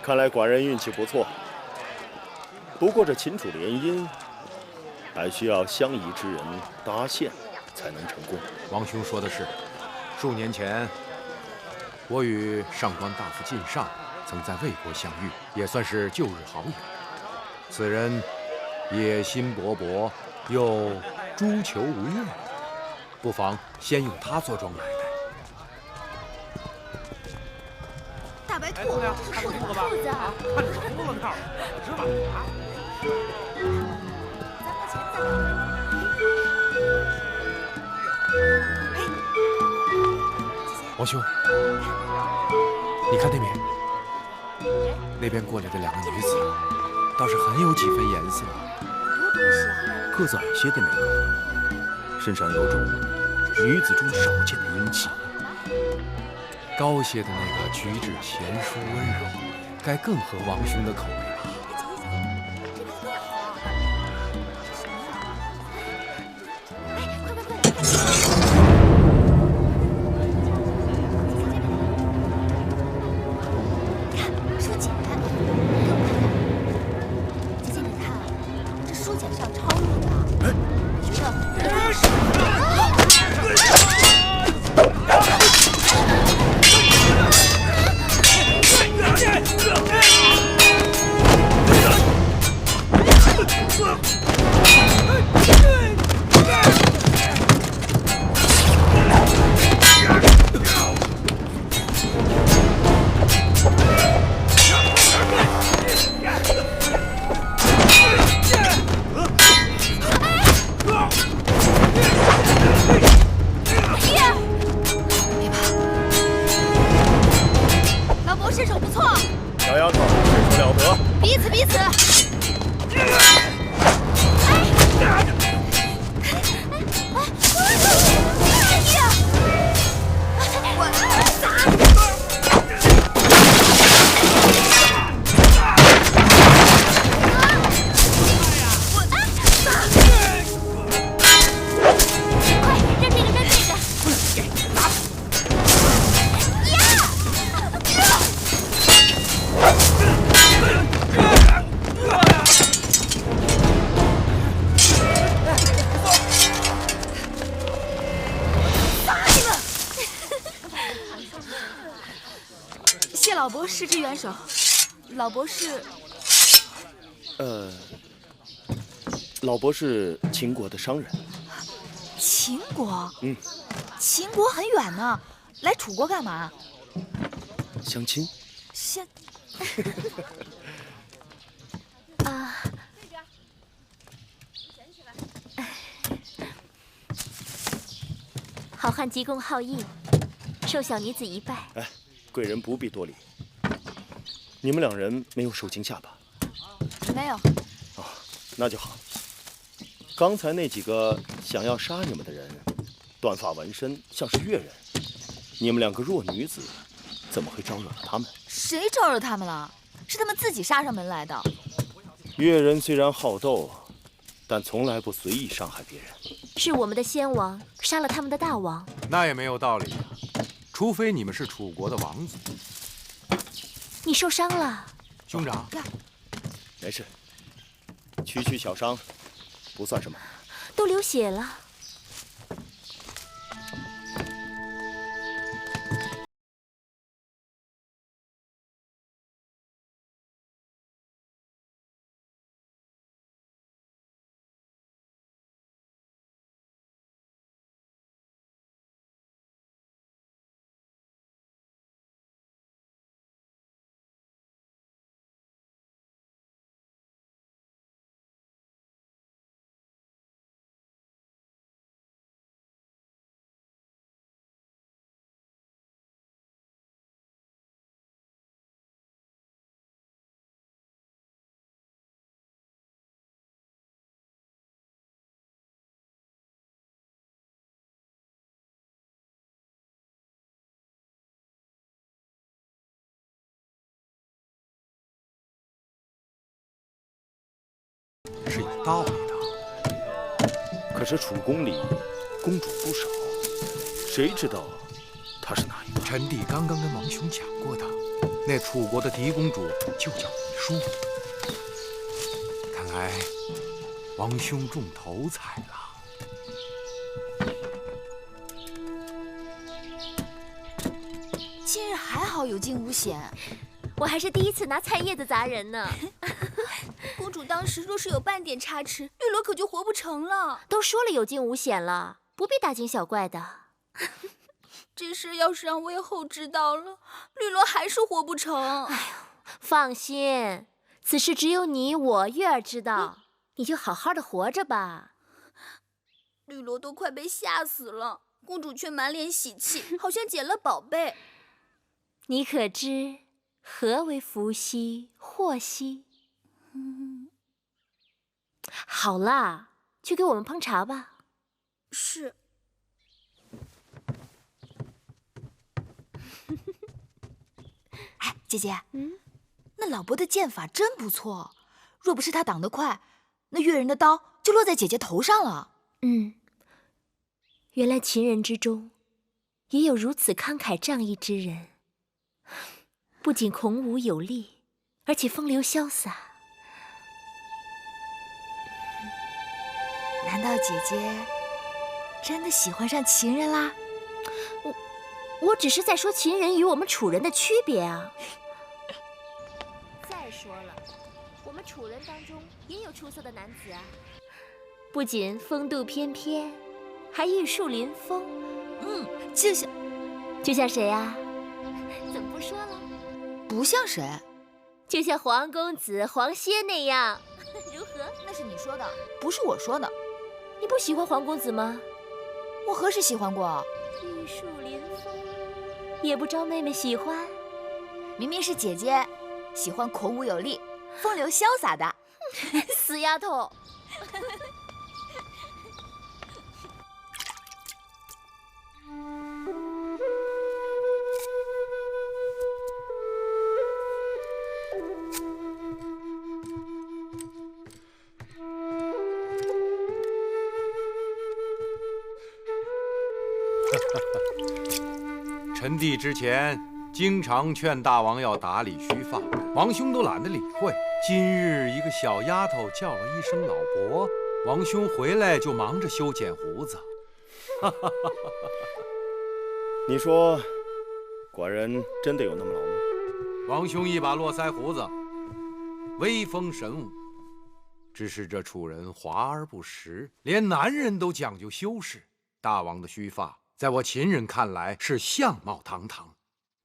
看来寡人运气不错。不过这秦楚联姻，还需要相宜之人搭线才能成功。王兄说的是，数年前，我与上官大夫靳尚曾在魏国相遇，也算是旧日好友。此人野心勃勃，又诛求无怨，不妨先用他做庄买卖。大白兔，兔子，兔子，看出了套，知道啊？王兄，你看那边，那边过来的两个女子，倒是很有几分颜色。个子矮些的那个，身上有种女子中少见的英气；高些的那个举止贤淑温柔，该更合王兄的口味吧。老伯施之援手，老伯是……老伯是秦国的商人。秦国？嗯，秦国很远呢，来楚国干嘛？相亲。相……啊！好汉急公好义，受小女子一拜。哎，贵人不必多礼。你们两人没有受惊吓吧？没有。哦，那就好。刚才那几个想要杀你们的人，短发纹身，像是越人。你们两个弱女子，怎么会招惹了他们？谁招惹他们了？是他们自己杀上门来的。越人虽然好斗，但从来不随意伤害别人。是我们的先王杀了他们的大王。那也没有道理啊，除非你们是楚国的王子。你受伤了，兄长。没事，区小伤，不算什么。都流血了。是有道理的。可是楚宫里公主不少，谁知道她是哪一个？臣弟刚刚跟王兄讲过的，那楚国的嫡公主就叫宜舒。看来王兄中头彩了。今日还好有惊无险，我还是第一次拿菜叶子砸人呢。公主当时若是有半点差池，绿萝可就活不成了。都说了有惊无险了，不必大惊小怪的。这事要是让魏后知道了，绿萝还是活不成。哎呦，放心，此事只有你我月儿知道，你就好好的活着吧。绿萝都快被吓死了，公主却满脸喜气，好像捡了宝贝。你可知何为福兮祸兮？好啦，去给我们烹茶吧。是。哎，姐姐，那老伯的剑法真不错，若不是他挡得快，那越人的刀就落在姐姐头上了。原来秦人之中也有如此慷慨仗义之人，不仅孔武有力，而且风流潇洒。难道姐姐真的喜欢上秦人啦？我只是在说秦人与我们楚人的区别啊。再说了，我们楚人当中也有出色的男子啊，不仅风度翩翩，还玉树临风。就像谁啊？怎么不说了？不像谁？就像黄公子、黄歇那样，如何？那是你说的，不是我说的。你不喜欢黄公子吗？我何时喜欢过？玉树临风，也不招妹妹喜欢。明明是姐姐喜欢孔武有力、风流潇洒的。死丫头！臣弟之前经常劝大王要打理须发，王兄都懒得理会。今日一个小丫头叫了一声老伯，王兄回来就忙着修剪胡子。你说，寡人真的有那么老吗？王兄一把络腮胡子，威风神武。只是这楚人华而不实，连男人都讲究修饰。大王的须发，在我秦人看来是相貌堂堂，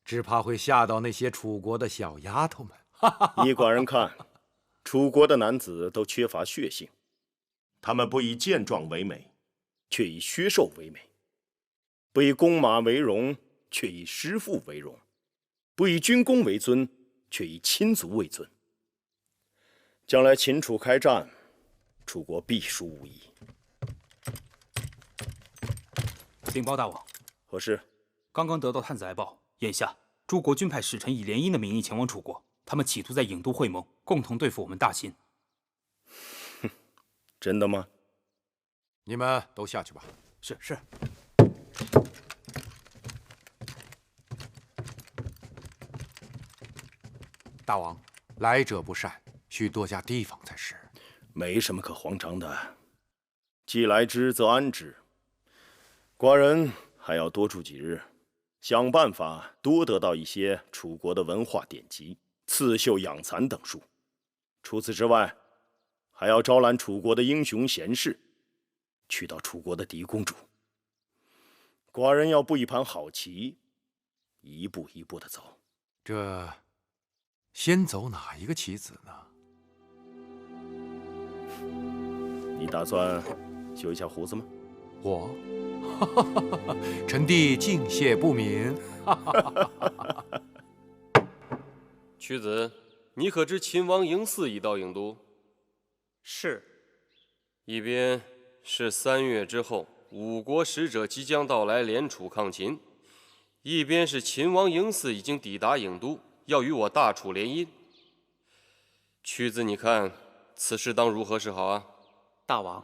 只怕会吓到那些楚国的小丫头们。依寡人看，楚国的男子都缺乏血性，他们不以健壮为美，却以削瘦为美；不以弓马为荣，却以师父为荣；不以军功为尊，却以亲族为尊。将来秦楚开战，楚国必输无疑。禀报大王，何事？刚刚得到探子来报，眼下诸国均派使臣以联姻的名义前往楚国，他们企图在郢都会盟，共同对付我们大秦。真的吗？你们都下去吧。是。大王，来者不善，需多加提防才是。没什么可慌张的，既来之则安之。寡人还要多住几日，想办法多得到一些楚国的文化典籍、刺绣、养蚕等书。除此之外，还要招揽楚国的英雄贤士，娶到楚国的嫡公主。寡人要布一盘好棋，一步一步的走。这先走哪一个棋子呢？你打算修一下胡子吗？我，臣弟敬谢不敏。屈子，你可知秦王嬴驷已到郢都？是。一边是3月之后5国使者即将到来联楚抗秦，一边是秦王嬴驷已经抵达郢都，要与我大楚联姻。屈子，你看此事当如何是好啊？大王，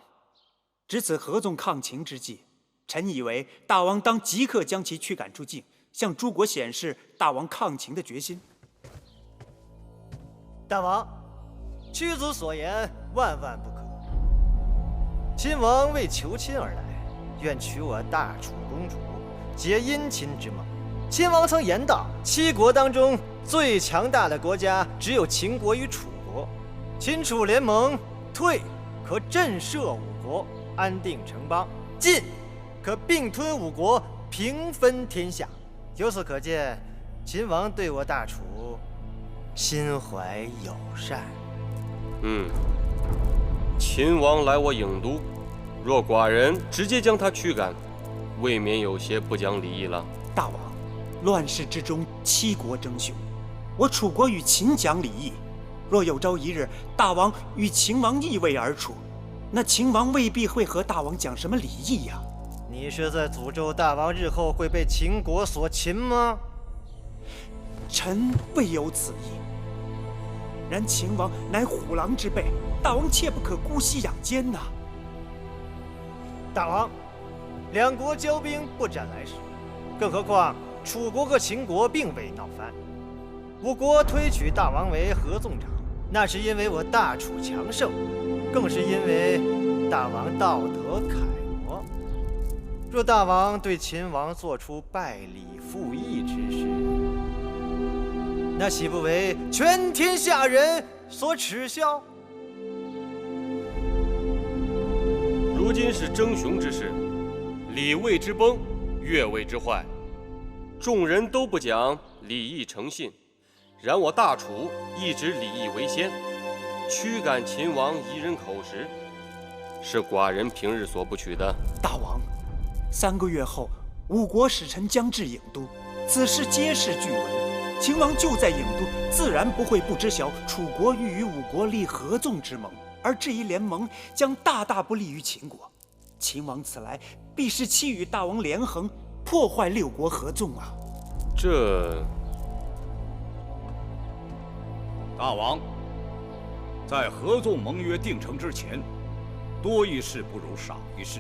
值此合纵抗秦之际，臣以为大王当即刻将其驱赶出境，向诸国显示大王抗秦的决心。大王，屈子所言万万不可。秦王为求亲而来，愿娶我大楚公主，结姻亲之盟。秦王曾言道，7国当中最强大的国家只有秦国与楚国，秦楚联盟，退可震慑5国，安定城邦；进可并吞5国，平分天下。由此可见，秦王对我大楚心怀友善。秦王来我郢都，若寡人直接将他驱赶，未免有些不讲礼义了。大王，乱世之中，7国争雄，我楚国与秦讲礼义。若有朝一日大王与秦王逆位而处，那秦王未必会和大王讲什么礼义呀。你是在诅咒大王日后会被秦国所擒吗？臣未有此意。然秦王乃虎狼之辈，大王切不可姑息养奸呐。大王，2国交兵不斩来使，更何况楚国和秦国并未闹翻。5国推举大王为合纵长，那是因为我大楚强盛，更是因为大王道德楷模。若大王对秦王做出败礼负义之事，那岂不为全天下人所耻笑？如今是争雄之时，礼位之崩，乐位之坏，众人都不讲礼义诚信。然我大楚一直礼义为先，驱赶秦王夷人口实，是寡人平日所不取的。大王，3个月后，5国使臣将至郢都，此事皆是据闻。秦王就在郢都，自然不会不知晓楚国欲与5国立合纵之盟，而这一联盟将大大不利于秦国。秦王此来，必是期与大王连横，破坏6国合纵啊！大王，在合纵盟约定成之前，多一事不如少一事。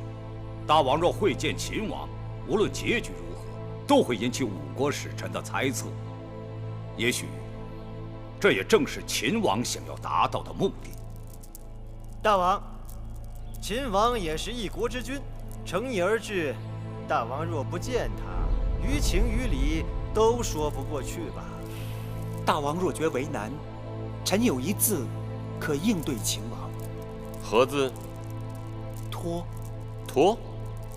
大王若会见秦王，无论结局如何，都会引起5国使臣的猜测。也许，这也正是秦王想要达到的目的。大王，秦王也是一国之君，乘意而至，大王若不见他，于情于理都说不过去吧？大王若觉为难，臣有一字可应对秦王。何字？托。托？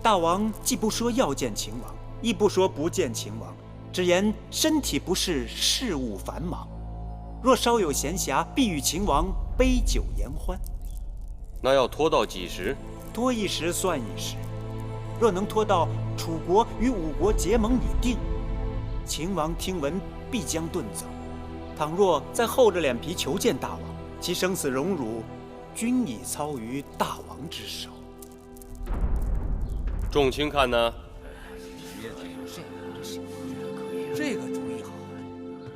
大王既不说要见秦王，亦不说不见秦王，只言身体不适，事务繁忙。若稍有闲暇，必与秦王杯酒言欢。那要拖到几时？拖一时算一时。若能拖到楚国与5国结盟已定，秦王听闻必将遁走。倘若再厚着脸皮求见大王，其生死荣辱，均已操于大王之手。众卿看呢？这个主意好。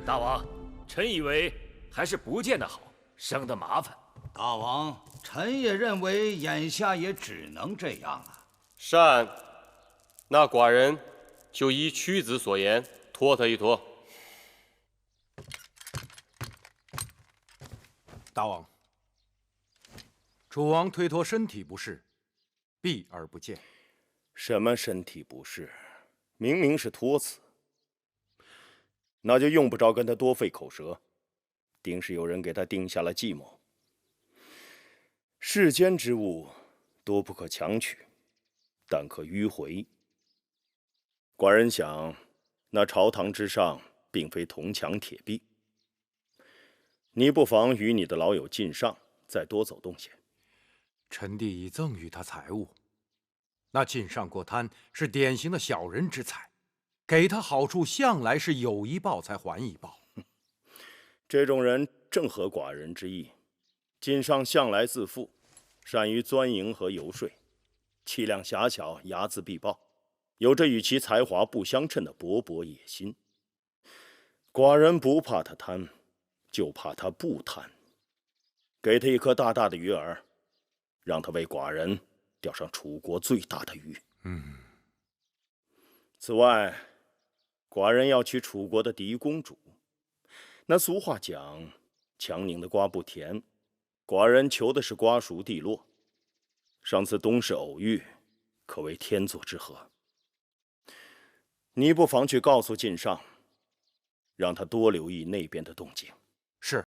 大王，臣以为还是不见得好，省得麻烦。大王，臣也认为眼下也只能这样啊。善，那寡人就依屈子所言，拖他一拖。大王，楚王推脱身体不适，避而不见。什么身体不适？明明是托辞。那就用不着跟他多费口舌，定是有人给他定下了计谋。世间之物，多不可强取，但可迂回。寡人想，那朝堂之上并非铜墙铁壁。你不妨与你的老友靳尚再多走动些。臣弟已赠予他财物，那靳尚过贪是典型的小人之才，给他好处向来是有一报才还一报。这种人正合寡人之意。靳尚向来自负，善于钻营和游说，气量狭小，睚眦必报，有着与其才华不相称的勃勃野心。寡人不怕他贪，就怕他不贪。给他一颗大大的鱼饵，让他为寡人钓上楚国最大的鱼。此外，寡人要娶楚国的嫡公主。那俗话讲，强拧的瓜不甜，寡人求的是瓜熟蒂落。上次东市偶遇，可谓天作之合。你不妨去告诉晋上，让他多留意那边的动静。是。